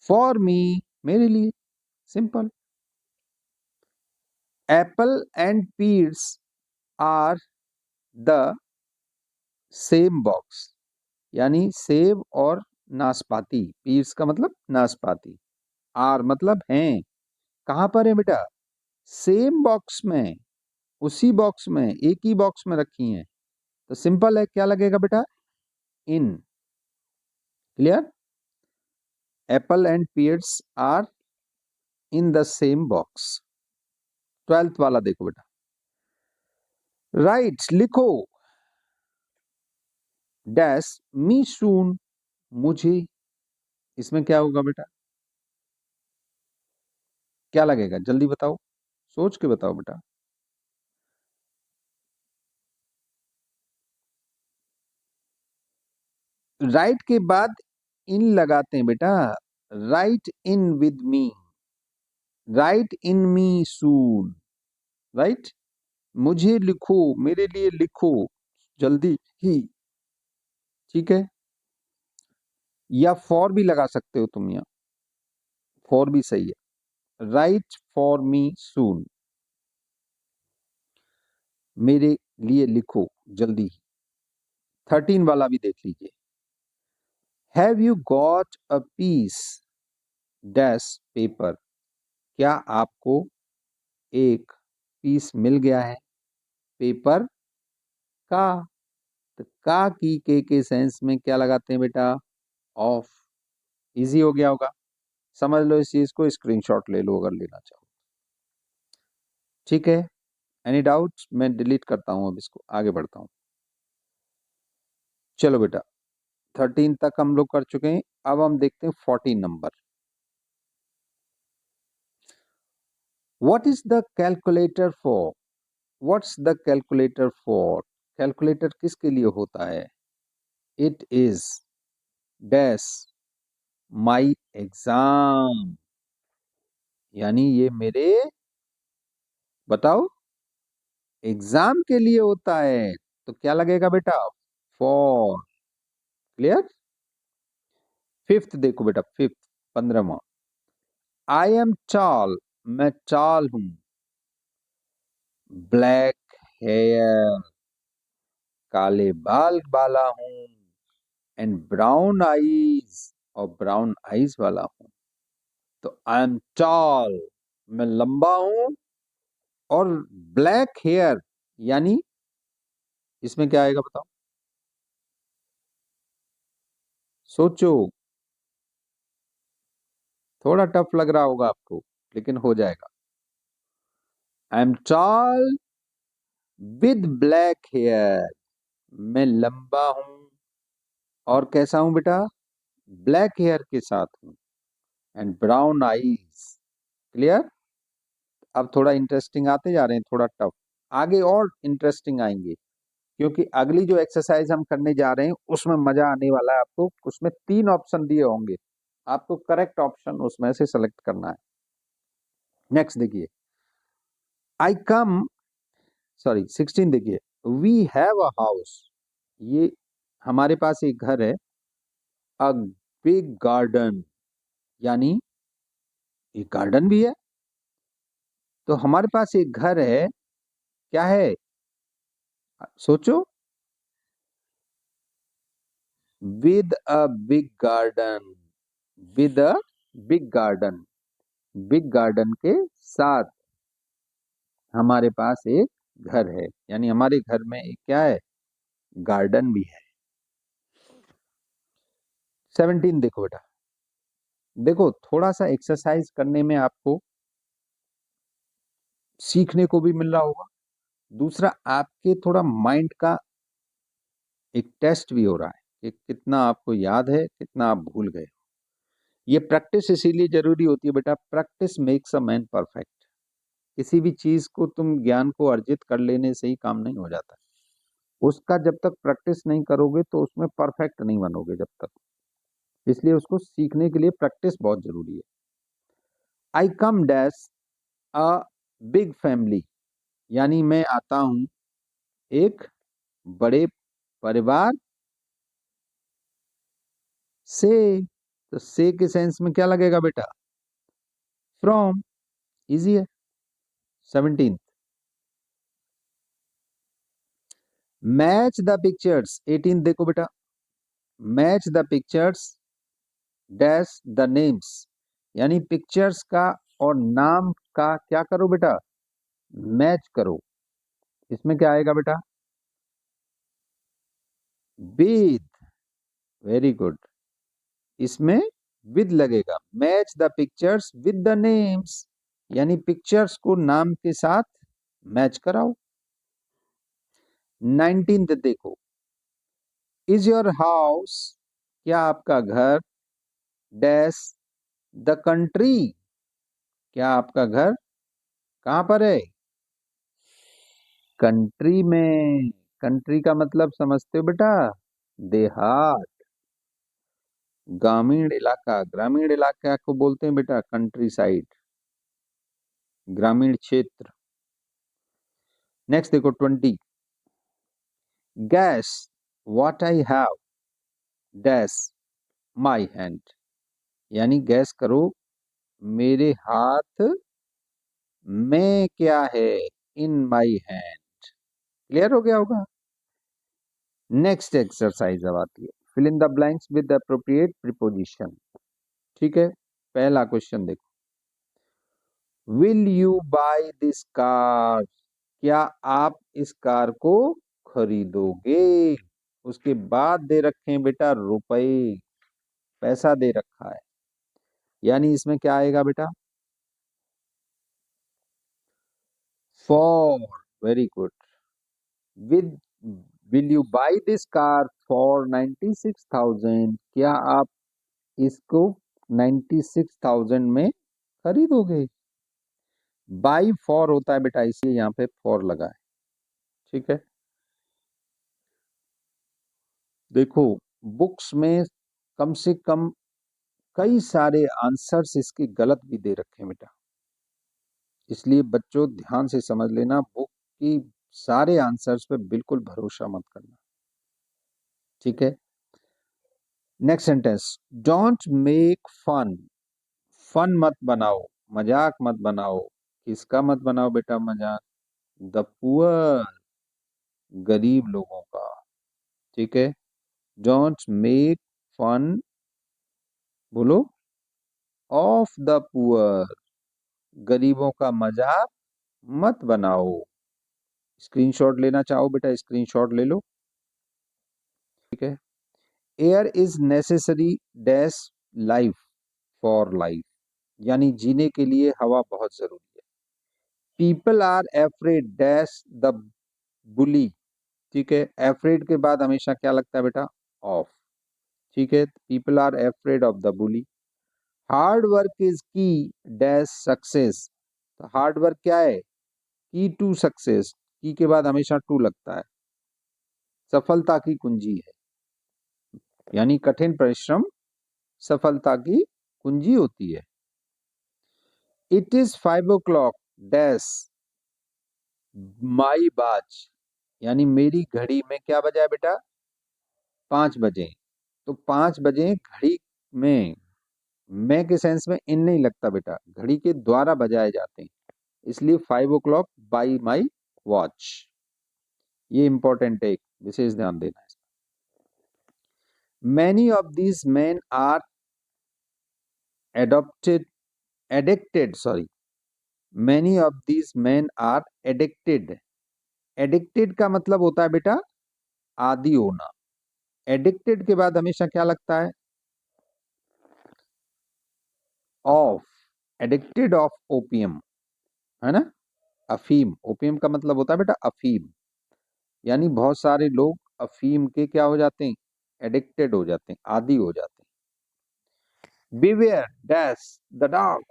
फॉर मी, मेरे लिए, simple. Apple and pears are the same box, यानी सेब और नाशपाती, पीर्स का मतलब नाशपाती, आर मतलब हैं, कहां पर है बेटा, सेम बॉक्स में, उसी बॉक्स में, एक ही बॉक्स में रखी हैं। तो सिंपल है, क्या लगेगा बेटा, in. Clear, apple and pears are in the same box. 12th वाला देखो बेटा, राइट लिखो डैश मी सून, मुझे, इसमें क्या होगा बेटा, क्या लगेगा, जल्दी बताओ, सोच के बताओ बेटा। राइट के बाद इन लगाते हैं बेटा, right in with me, right in me soon, right, मुझे लिखो, मेरे लिए लिखो जल्दी ही। ठीक है, या फॉर भी लगा सकते हो तुम, यहाँ फॉर भी सही है, राइट फॉर मी सून, मेरे लिए लिखो जल्दी ही। 13 वाला भी देख लीजिए, have you got a piece dash paper, क्या आपको एक पीस मिल गया है पेपर का, तो का की के सेंस में क्या लगाते हैं बेटा, ऑफ। इजी हो गया होगा, समझ लो इस चीज को, स्क्रीनशॉट ले लो अगर लेना चाहो। ठीक है, एनी डाउट, मैं डिलीट करता हूं, अब इसको आगे बढ़ता हूं। चलो बेटा, 13 तक हम लोग कर चुके हैं, अब हम देखते हैं 14 number. What is the calculator for? What's the calculator for? Calculator किसके लिए होता है? It is dash my exam, यानी ये मेरे, बताओ, एग्जाम के लिए होता है। तो क्या लगेगा बेटा? फॉर। क्लियर? फिफ्थ देखो बेटा, फिफ्थ, 15वां। आई एम टॉल, मैं टॉल हूं। ब्लैक हेयर, काले बाल वाला हूं। एंड ब्राउन आईज, और ब्राउन आईज वाला हूं। तो आई एम टॉल, मैं लंबा हूं, और ब्लैक हेयर, यानी इसमें क्या आएगा बताओ? सोचो, थोड़ा टफ लग रहा होगा आपको, लेकिन हो जाएगा। I am tall with black hair, मैं लंबा हूं, और कैसा हूं बेटा? ब्लैक हेयर के साथ हूं। And brown eyes. क्लियर? अब थोड़ा इंटरेस्टिंग आते जा रहे हैं, थोड़ा टफ। आगे और इंटरेस्टिंग आएंगे, क्योंकि अगली जो एक्सरसाइज हम करने जा रहे हैं उसमें मजा आने वाला है आपको। उसमें 3 ऑप्शन दिए होंगे, आपको करेक्ट ऑप्शन उसमें से सेलेक्ट करना है। नेक्स्ट देखिए, आई कम, सॉरी 16 देखिए, वी हैव अ हाउस, ये हमारे पास एक घर है। अ बिग गार्डन, यानी एक गार्डन भी है। तो हमारे पास एक घर है, क्या है? सोचो, with a big garden, with a big garden, big garden के साथ हमारे पास एक घर है, यानी हमारे घर में एक क्या है? गार्डन भी है। 17 देखो बेटा, देखो थोड़ा सा एक्सरसाइज करने में आपको सीखने को भी मिल रहा होगा। दूसरा, आपके थोड़ा माइंड का एक टेस्ट भी हो रहा है कि कितना आपको याद है, कितना आप भूल गए। ये प्रैक्टिस इसीलिए जरूरी होती है बेटा, practice makes a man perfect. किसी भी चीज को तुम ज्ञान को अर्जित कर लेने से ही काम नहीं हो जाता। उसका जब तक प्रैक्टिस नहीं करोगे तो उसमें परफेक्ट नहीं बनोगे जब तक। इसलिए उसको सीखने के लिए प्रैक्टिस बहुत जरूरी है। आई कम डैश अ बिग फैमिली, यानी मैं आता हूं एक बड़े परिवार से। तो से के सेंस में क्या लगेगा बेटा? फ्रॉम। इजी है। 17, मैच द पिक्चर्स, 18 देखो बेटा, match the pictures dash the names, यानी पिक्चर्स का और नाम का क्या करो बेटा? मैच करो। इसमें क्या आएगा बेटा? विद। Very good. इसमें विद लगेगा। Match the pictures with the names, यानी पिक्चर्स को नाम के साथ मैच कराओ। 19 देखो, इज योर हाउस, क्या आपका घर, डैश द कंट्री, क्या आपका घर कहां पर है? कंट्री में। कंट्री का मतलब समझते हो बेटा? देहात, ग्रामीण इलाका। ग्रामीण इलाका को बोलते हैं बेटा कंट्री साइड, ग्रामीण क्षेत्र। नेक्स्ट देखो 20, gas what I have dash my hand, यानी गैस करो मेरे हाथ में क्या है? इन माई हैंड। क्लियर हो गया होगा? नेक्स्ट एक्सरसाइज अब आती है, fill in the blanks with the appropriate preposition. ठीक है, पहला क्वेश्चन देखो, will you buy this car, क्या आप इस कार को खरीदोगे? उसके बाद दे रखे हैं बेटा रुपए, पैसा दे रखा है, यानी इसमें क्या आएगा बेटा? For. Very good. With, will you buy this car for 96,000, क्या आप इसको 96,000 में खरीदोगे? बाई फॉर होता है बेटा, इसलिए यहाँ पे फॉर लगा है। ठीक है, देखो बुक्स में कम से कम कई सारे आंसर्स इसके गलत भी दे रखे हैं बेटा, इसलिए बच्चों ध्यान से समझ लेना, बुक की सारे आंसर्स पे बिल्कुल भरोसा मत करना। ठीक है, next sentence, don't make fun, fun मत बनाओ, मजाक मत बनाओ। किसका मत बनाओ बेटा मजाक? द पुअर, गरीब लोगों का। ठीक है, डोंट मेक फन, बोलो, ऑफ द पुअर, गरीबों का मजाक मत बनाओ। स्क्रीनशॉट लेना चाहो बेटा, स्क्रीनशॉट ले लो। ठीक है, air is necessary dash life for life, यानी जीने के लिए हवा बहुत जरूरी है। People are afraid dash the bully. ठीक है, एफ्रेड के बाद हमेशा क्या लगता है बेटा? ऑफ। ठीक है, people are afraid of the bully. Hard work is key dash success, तो हार्ड वर्क क्या है? की टू सक्सेस, की के बाद हमेशा टू लगता है, सफलता की कुंजी है, यानी कठिन परिश्रम सफलता की कुंजी होती है। इट इज 5 o'clock डैश माई बाज, यानी मेरी घड़ी में क्या बजा है बेटा? 5 बजे। तो 5 बजे घड़ी में, मैं के सेंस में इन नहीं लगता बेटा, घड़ी के द्वारा बजाए जाते हैं, इसलिए 5 o'clock बाई माई वॉच। ये इंपॉर्टेंट है, एक विशेष ध्यान देना है। Many of these men are adopted addicted, sorry, many of these men are addicted. Addicted का मतलब होता है बेटा आदी होना। एडिक्टेड के बाद हमेशा क्या लगता है? ऑफ, एडिक्टेड ऑफ ओपियम, है ना, अफीम। ओपियम का मतलब होता है बेटा अफीम, यानी बहुत सारे लोग अफीम के क्या हो जाते हैं? एडिक्टेड हो जाते हैं, आदी हो जाते हैं। बिवेयर डैश द डॉग,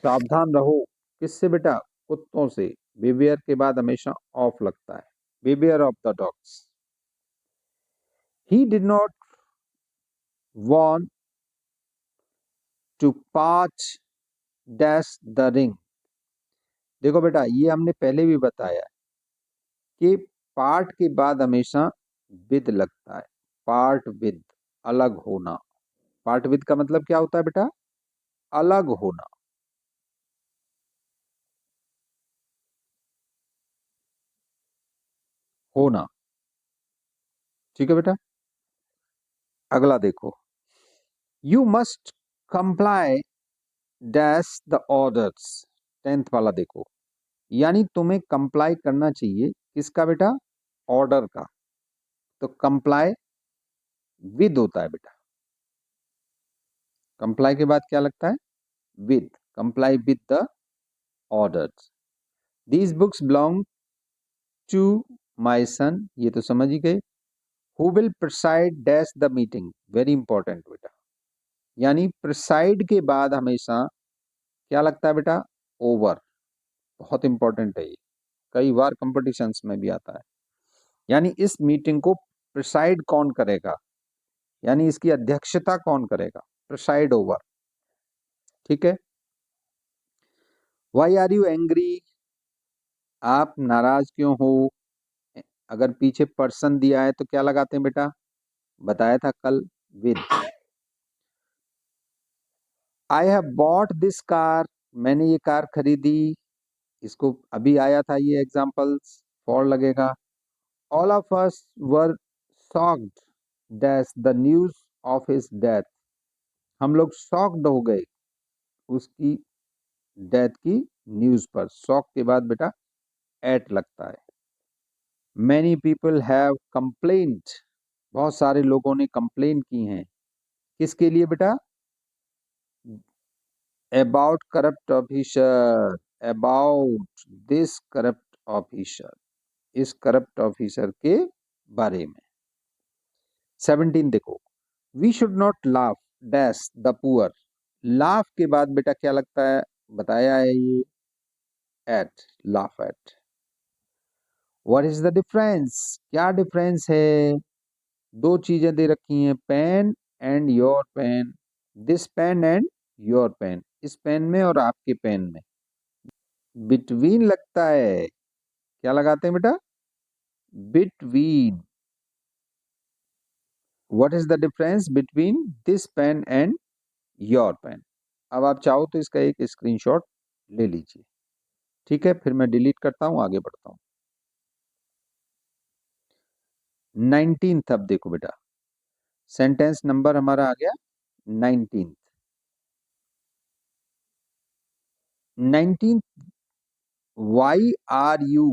सावधान रहो, किससे बेटा? कुत्तों से। बिवेयर के बाद हमेशा ऑफ लगता है, beware of the dogs. He did not want to पाच डैश द रिंग। देखो बेटा, ये हमने पहले भी बताया कि पार्ट के बाद हमेशा विद लगता है, पार्ट विद, अलग होना। पार्ट विद का मतलब क्या होता है बेटा? अलग होना। होना। ठीक है बेटा, अगला देखो, you must comply dash the orders. 10th वाला देखो, यानी तुम्हें कंप्लाई करना चाहिए किसका बेटा? ऑर्डर का। तो कंप्लाई विद होता है बेटा, कंप्लाई के बाद क्या लगता है? With, comply with the orders. These books belong to my son, ये तो समझ ही गए। Who will preside dash the meeting, very important बेटा, यानी प्रिसाइड के बाद हमेशा क्या लगता है बेटा? ओवर, बहुत इंपॉर्टेंट है ये, कई बार कंपटीशंस में भी आता है। यानी इस मीटिंग को प्रिसाइड कौन करेगा, यानी इसकी अध्यक्षता कौन करेगा? Preside over. ठीक है, वाई आर यू एंग्री, आप नाराज क्यों हो? अगर पीछे पर्सन दिया है तो क्या लगाते हैं बेटा? बताया था कल, with. I have bought this car, मैंने ये कार खरीदी, इसको अभी आया था ये एग्जांपल्स, फॉर लगेगा। All of us were shocked dash the news of his death, हम लोग शॉक्ड हो गए उसकी डेथ की न्यूज पर। शॉक के बाद बेटा एट लगता है। मैनी पीपल हैव कंप्लेंट, बहुत सारे लोगों ने कंप्लेन की हैं, किसके लिए बेटा? About corrupt officer, about this corrupt officer, इस करप्ट ऑफिसर के बारे में। 17 देखो, we should not laugh dash the poor, laugh के बाद बेटा क्या लगता है? बताया है ये, at, laugh at. What is the difference, क्या डिफरेंस है? दो चीजें दे रखी हैं, pen and your pen, this pen and your pen, इस पेन में और आपके पेन में बिटवीन लगता है, क्या लगाते हैं बेटा? Between. What is the difference between this pen and your pen? अब आप चाहो तो इसका एक स्क्रीनशॉट ले लीजिए, ठीक है? फिर मैं डिलीट करता हूं, आगे बढ़ता हूं। 19th, अब देखो बेटा, सेंटेंस नंबर हमारा आ गया 19th। 19th, why are you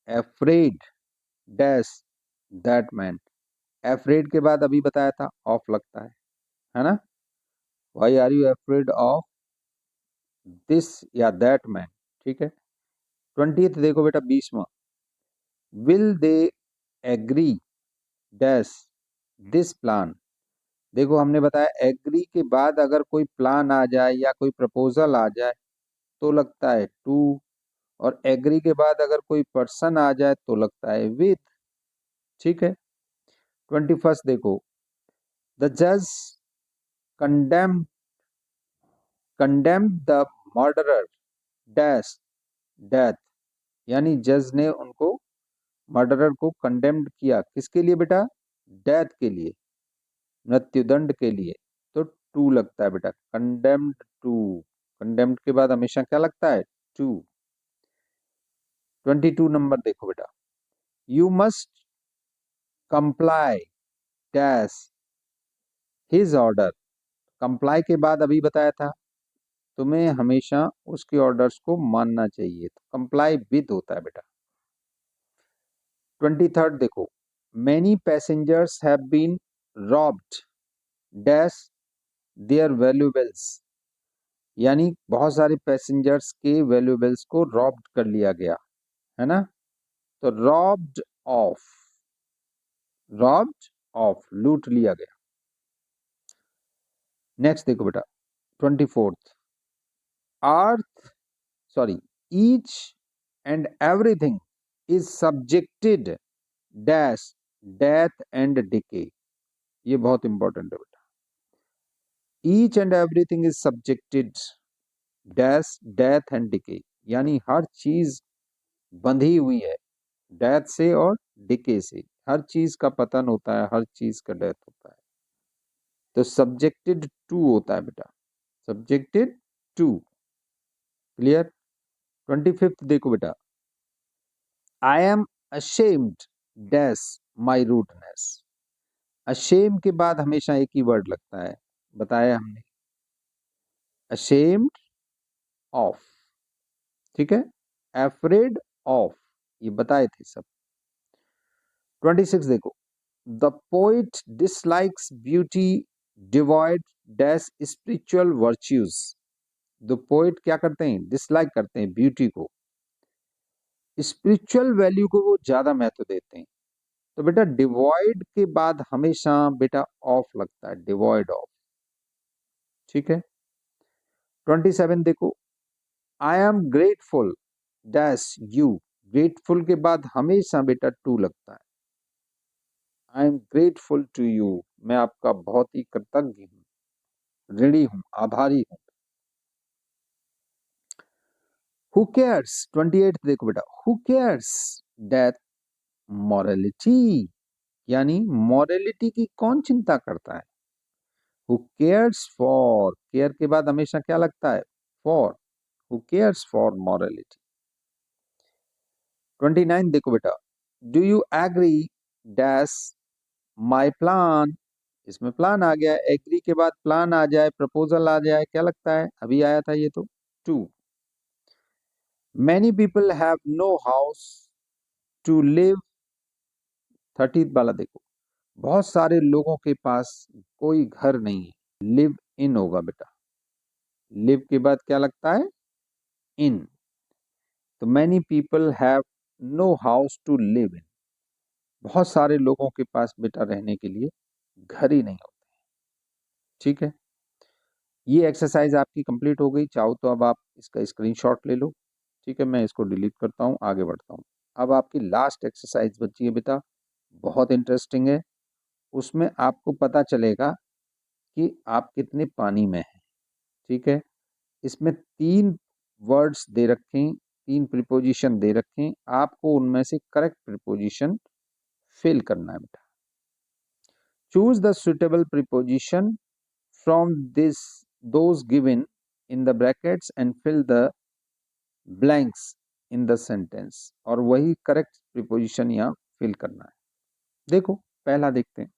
afraid dash that man. Afraid के बाद अभी बताया था ऑफ लगता है ना? Why are you afraid of this या दैट मैन, ठीक है? 20th देखो बेटा, 20वां, will they agree dash this plan. देखो हमने बताया एग्री के बाद अगर कोई प्लान आ जाए या कोई प्रपोजल आ जाए तो लगता है टू, और एग्री के बाद अगर कोई पर्सन आ जाए तो लगता है विथ, ठीक है? 21st देखो, द जज condemn condemned the murderer dash death, यानी जज ने उनको, मर्डरर को कंडेम्ड किया, किसके लिए बेटा? डेथ के लिए, मृत्युदंड के लिए। तो टू लगता है बेटा, कंडेम्ड टू। कंडेम्ड के बाद हमेशा क्या लगता है? टू। 22 नंबर देखो बेटा, you must comply dash his order. Comply के बाद अभी बताया था तुम्हें हमेशा उसके ऑर्डर्स को मानना चाहिए, तो कंप्लाई विद होता है बेटा। 23rd देखो, many passengers have been robbed dash their valuables, यानी बहुत सारे पैसेंजर्स के वैल्यूएबल्स को रॉब्ड कर लिया गया है ना? तो रॉब्ड ऑफ लूट लिया गया। नेक्स्ट देखो बेटा, 24th, earth sorry each and everything is subjected dash death and decay. ये बहुत इंपॉर्टेंट है बेटा, each and everything is subjected dash death and decay, यानी हर चीज बंधी हुई है डेथ से और डिके से, हर चीज का पतन होता है, हर चीज का डेथ होता है। तो सब्जेक्टेड टू होता है बेटा, सब्जेक्टेड टू। क्लियर? 25th देखो बेटा, I am ashamed dash my rudeness. Ashamed के बाद हमेशा एक ही वर्ड लगता है, बताया हमने, अशेम्ड ऑफ, ठीक है? एफ्रेड ऑफ, ये बताए थे सब। 26 देखो, the poet dislikes beauty devoid dash spiritual virtues. The poet क्या करते हैं? डिसलाइक करते हैं ब्यूटी को, स्पिरिचुअल वैल्यू को वो ज्यादा महत्व देते हैं। तो बेटा डिवॉइड के बाद हमेशा बेटा ऑफ लगता है, डिवॉइड ऑफ, ठीक है? 27 देखो, I am grateful dash you. Grateful के बाद हमेशा बेटा टू लगता है, I am grateful to you, मैं आपका बहुत ही कृतज्ञ हूँ, ऋणी हूँ, आभारी हूँ। हु केयर्स, 28 देखो बेटा, हु केयर्स डेथ मॉरलिटी, यानी मॉरलिटी की कौन चिंता करता है? हु केयर्स फॉर, केयर के बाद हमेशा क्या लगता है? For, who cares for morality. 29 देखो बेटा, do you agree dash my plan. इसमें प्लान आ गया, एग्री के बाद प्लान आ जाए, प्रपोजल आ जाए, क्या लगता है? अभी आया था ये तो to. Many people have no house to live. 30th वाला देखो, बहुत सारे लोगों के पास कोई घर नहीं है, लिव इन होगा बेटा, लिव के बाद क्या लगता है? इन। तो many people have no house to live in, बहुत सारे लोगों के पास बेटा रहने के लिए घर ही नहीं होते, ठीक है? ये एक्सरसाइज आपकी कंप्लीट हो गई, चाहो तो अब आप इसका स्क्रीनशॉट ले लो। ठीक है, मैं इसको डिलीट करता हूँ, आगे बढ़ता हूँ। अब आपकी लास्ट एक्सरसाइज बची है बेटा, बहुत इंटरेस्टिंग है। उसमें आपको पता चलेगा कि आप कितने पानी में हैं। ठीक है, इसमें 3 वर्ड्स दे रखे हैं, 3 प्रीपोजिशन दे रखे हैं, आपको उनमें से करेक्ट प्रीपोजिशन फिल करना है बेटा। Choose the suitable preposition from this those given in the brackets and fill the blanks in the sentence, और वही करेक्ट प्रीपोजिशन यहाँ फिल करना है। देखो पहला देखते हैं,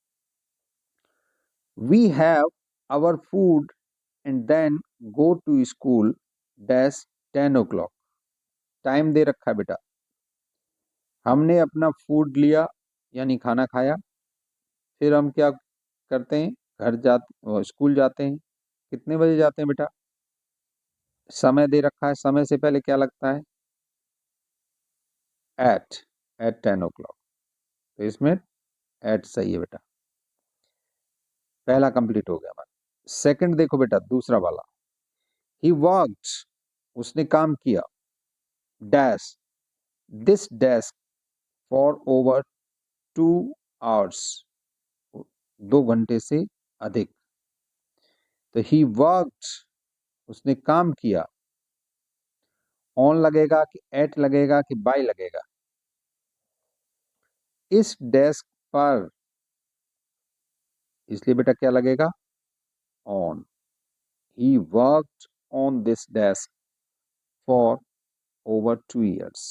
we have our food and then go to school dash 10 o'clock। Time दे रखा है बेटा, हमने अपना फूड लिया यानी खाना खाया, फिर हम क्या करते हैं, घर जाते स्कूल जाते हैं। कितने बजे जाते हैं बेटा, समय दे रखा है, समय से पहले क्या लगता है, एट एट 10 o'clock, तो इसमें एट सही है बेटा। पहला कंप्लीट हो गया हमारा। सेकंड देखो बेटा, दूसरा वाला, ही वर्कड, उसने काम किया, dash this desk for over 2 hours, 2 घंटे से अधिक। तो ही वर्कड, उसने काम किया, ऑन लगेगा कि एट लगेगा कि बाय लगेगा, इस डेस्क पर, इसलिए बेटा क्या लगेगा, on. He worked on this desk for over 2 years,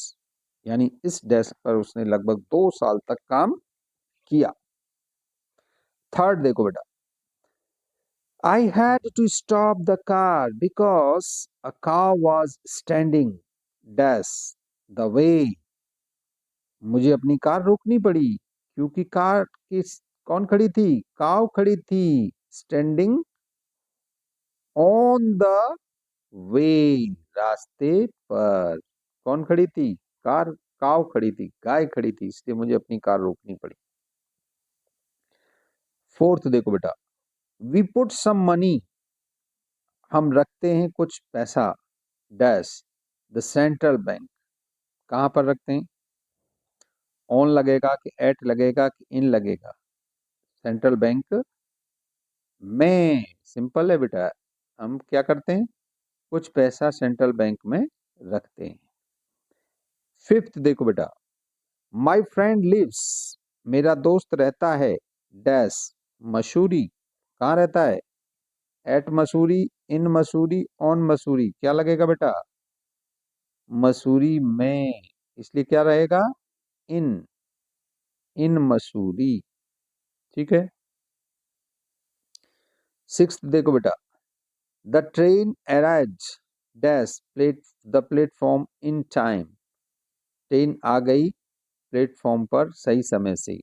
यानी इस डेस्क पर उसने लगभग 2 साल तक काम किया। थर्ड देखो बेटा, I had to stop the car because a car was standing dash the way, मुझे अपनी कार रोकनी पड़ी क्योंकि कार किस कौन खड़ी थी, काव खड़ी थी, स्टैंडिंग ऑन द वे, रास्ते पर। कौन खड़ी थी, कार, काव खड़ी थी, गाय खड़ी थी, इसलिए मुझे अपनी कार रोकनी पड़ी। फोर्थ देखो बेटा, वी पुट सम मनी, हम रखते हैं कुछ पैसा, डैश द सेंट्रल बैंक, कहां पर रखते हैं, ऑन लगेगा कि एट लगेगा कि इन लगेगा, सेंट्रल बैंक में। सिंपल है बेटा, हम क्या करते हैं, कुछ पैसा सेंट्रल बैंक में रखते हैं। फिफ्थ देखो बेटा, माई फ्रेंड लिव्स, मेरा दोस्त रहता है, डैश मसूरी, कहाँ रहता है, at Mussoorie, in Mussoorie, on Mussoorie, क्या लगेगा बेटा, मसूरी में, इसलिए क्या रहेगा, इन इन मसूरी। ठीक है। सिक्स्थ देखो बेटा, the train arrived dash plate the platform in time, train आ गई प्लेटफॉर्म पर सही समय से।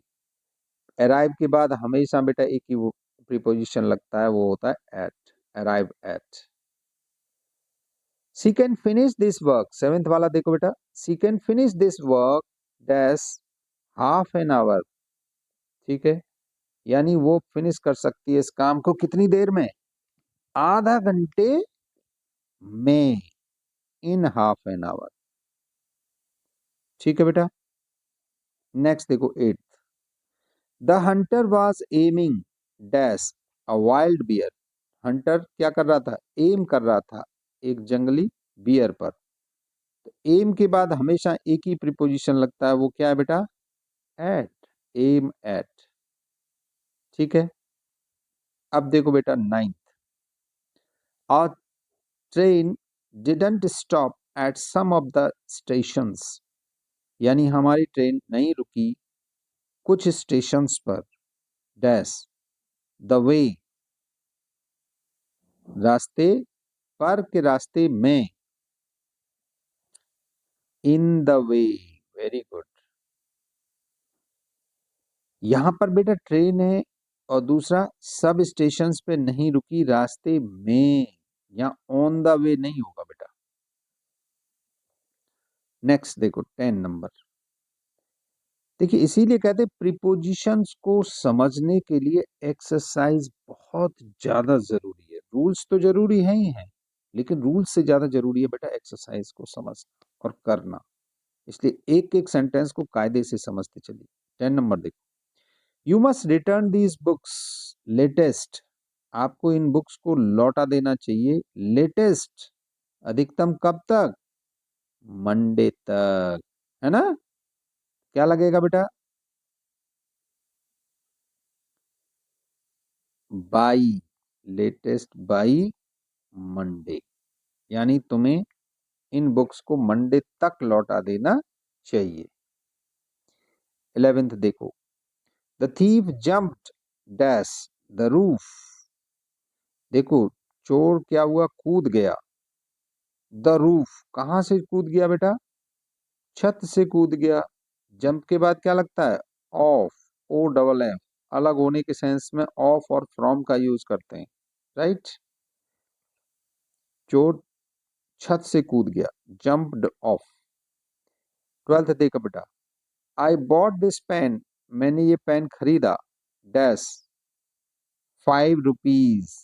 अराइव के बाद हमेशा बेटा एक ही वो प्रीपोजिशन लगता है, वो होता है at, arrive at. She can finish this work, seventh वाला देखो बेटा, she can finish this work dash half an hour, ठीक है, यानी वो फिनिश कर सकती है इस काम को कितनी देर में, आधा घंटे में, इन हाफ एन आवर। ठीक है बेटा। नेक्स्ट देखो at, the hunter was aiming dash a wild bear, hunter क्या कर रहा था, एम कर रहा था एक जंगली बियर पर। तो एम के बाद हमेशा एक ही प्रीपोजिशन लगता है, वो क्या है बेटा, एट, एम एट। ठीक है। अब देखो बेटा ninth, our train didn't stop at some of the stations, यानी हमारी ट्रेन नहीं रुकी कुछ स्टेशंस पर, डैश द वे, रास्ते पर के रास्ते में, in the way, very good. यहां पर बेटा ट्रेन है और दूसरा सब स्टेशन पे नहीं रुकी, रास्ते में, या ऑन द वे नहीं होगा बेटा। नेक्स्ट देखो 10 नंबर, देखिए इसीलिए कहते हैं प्रीपोजिशंस को समझने के लिए एक्सरसाइज बहुत ज्यादा जरूरी है। रूल्स तो जरूरी है ही है, लेकिन रूल्स से ज्यादा जरूरी है बेटा एक्सरसाइज को समझना। और करना, इसलिए एक एक सेंटेंस को कायदे से समझते चलिए। 10 नंबर देखो, you must return these books latest, आपको इन बुक्स को लौटा देना चाहिए लेटेस्ट, अधिकतम कब तक, मंडे तक, है ना। क्या लगेगा बेटा, बाई, लेटेस्ट बाई मंडे, यानी तुम्हें इन बुक्स को मंडे तक लौटा देना चाहिए। 11th देखो, the thief jumped dash the roof, देखो चोर क्या हुआ, कूद गया, द रूफ, कहां से कूद गया बेटा, छत से कूद गया। जंप के बाद क्या लगता है, ऑफ, ओ डबल एफ, अलग होने के सेंस में ऑफ और फ्रॉम का यूज करते हैं, राइट। चोर छत से कूद गया, जंप्ड ऑफ। 12th देखो बेटा, आई बॉट दिस पेन, मैंने ये पेन खरीदा, डैश 5 रुपीज,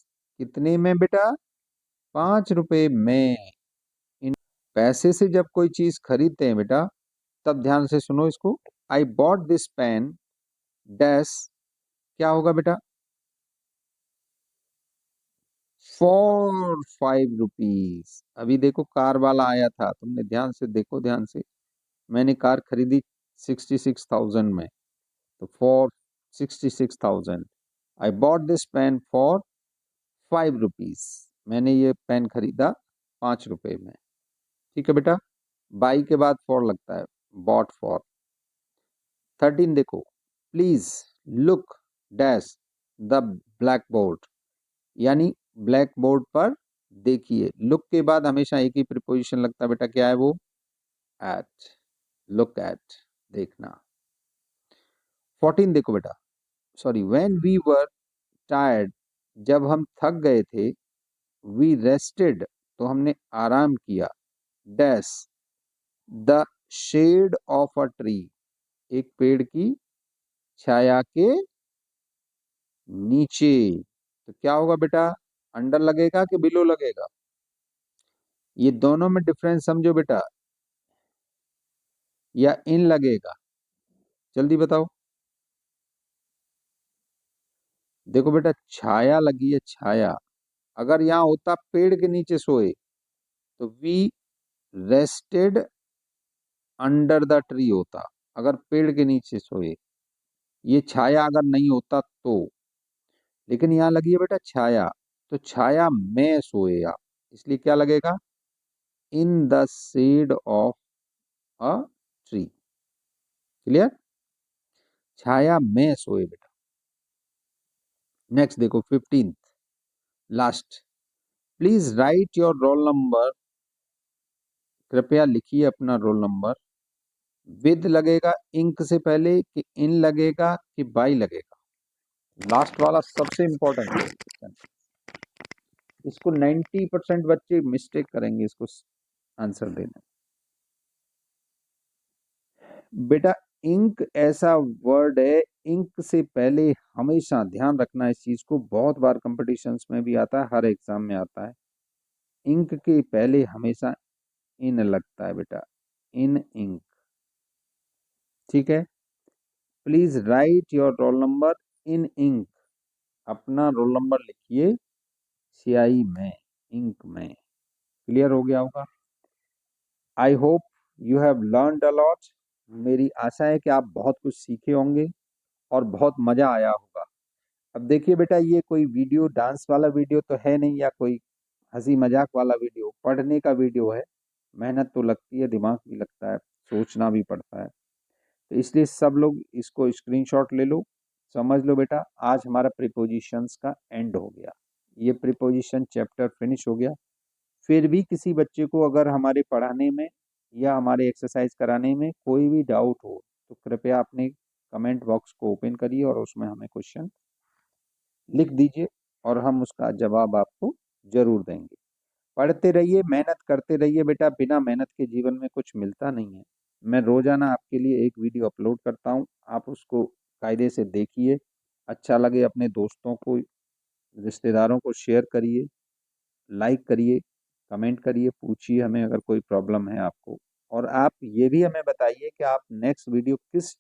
कितने में बेटा, 5 रुपए में। इन पैसे से जब कोई चीज खरीदते हैं बेटा, तब ध्यान से सुनो इसको, I bought this pen dash, क्या होगा बेटा, फॉर 5 रुपीज। अभी देखो कार वाला आया था, तुमने ध्यान से देखो, ध्यान से, मैंने कार खरीदी 66,000 में, तो for 66,000, I bought this pen for 5 rupees, मैंने ये पेन खरीदा 5 रुपए में, ठीक है बेटा। बाई के बाद फॉर लगता है, बॉट फॉर। 13 देखो, please look dash the black board, यानी ब्लैक बोर्ड पर देखिए, लुक के बाद हमेशा एक ही प्रीपोजिशन लगता है बेटा, क्या है वो, एट, लुक एट, देखना। 14 देखो बेटा, sorry, when we were tired, जब हम थक गए थे, वी रेस्टेड, तो हमने आराम किया, dash the shade of a tree, एक पेड़ की छाया के नीचे, तो क्या होगा बेटा, अंडर लगेगा कि बिलो लगेगा, ये दोनों में डिफरेंस समझो बेटा, या इन लगेगा, जल्दी बताओ। देखो बेटा, छाया लगी है, छाया, अगर यहाँ होता पेड़ के नीचे सोए, तो we rested under the tree होता, अगर पेड़ के नीचे सोए, ये छाया अगर नहीं होता तो, लेकिन यहाँ लगी है बेटा छाया, तो छाया में सोए आप, इसलिए क्या लगेगा, in the shade of a tree, clear, छाया में सोए बेटा। नेक्स्ट देखो 15th last, please write your roll number, कृपया लिखिए अपना रोल नंबर, विद लगेगा इंक से पहले कि इन लगेगा कि बाई लगेगा, लास्ट वाला सबसे इंपॉर्टेंट है, इसको 90% बच्चे मिस्टेक करेंगे इसको आंसर देने। बेटा इंक ऐसा वर्ड है, इंक से पहले हमेशा ध्यान रखना, इस चीज को बहुत बार कंपटीशंस में भी आता है, हर एग्जाम में आता है, इंक के पहले हमेशा इन लगता है बेटा, इन इंक, ठीक है। Please write your roll number in ink, अपना रोल नंबर लिखिए स्याही में, इंक में, क्लियर हो गया होगा। I hope you have learned a lot, मेरी आशा है कि आप बहुत कुछ सीखे होंगे और बहुत मजा आया होगा। अब देखिए बेटा, ये कोई वीडियो डांस वाला वीडियो तो है नहीं, या कोई हंसी मजाक वाला वीडियो, पढ़ने का वीडियो है, मेहनत तो लगती है, दिमाग भी लगता है, सोचना भी पड़ता है, तो इसलिए सब लोग इसको स्क्रीनशॉट ले लो, समझ लो बेटा, आज हमारा प्रीपोजिशंस का एंड हो गया, ये प्रीपोजिशन चैप्टर फिनिश हो गया। फिर भी किसी बच्चे को अगर हमारे पढ़ाने में या हमारे एक्सरसाइज कराने में कोई भी डाउट हो, तो कृपया अपने कमेंट बॉक्स को ओपन करिए और उसमें हमें क्वेश्चन लिख दीजिए, और हम उसका जवाब आपको जरूर देंगे। पढ़ते रहिए, मेहनत करते रहिए बेटा, बिना मेहनत के जीवन में कुछ मिलता नहीं है। मैं रोजाना आपके लिए एक वीडियो अपलोड करता हूँ, आप उसको कायदे से देखिए, अच्छा लगे अपने दोस्तों को, रिश्तेदारों को शेयर करिए, लाइक करिए, कमेंट करिए, पूछिए हमें अगर कोई प्रॉब्लम है आपको, और आप ये भी हमें बताइए कि आप नेक्स्ट वीडियो किस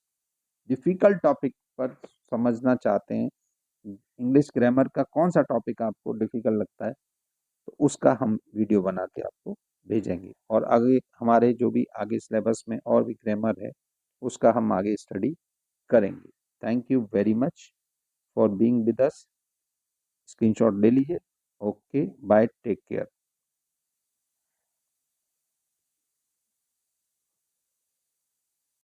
डिफिकल्ट टॉपिक पर समझना चाहते हैं। इंग्लिश ग्रामर का कौन सा टॉपिक आपको डिफिकल्ट लगता है, तो उसका हम वीडियो बना के आपको भेजेंगे। और आगे हमारे जो भी आगे सिलेबस में और भी ग्रामर है उसका हम आगे स्टडी करेंगे। Thank you very much for being with us. Screenshot ले लीजिए। Okay bye, take care.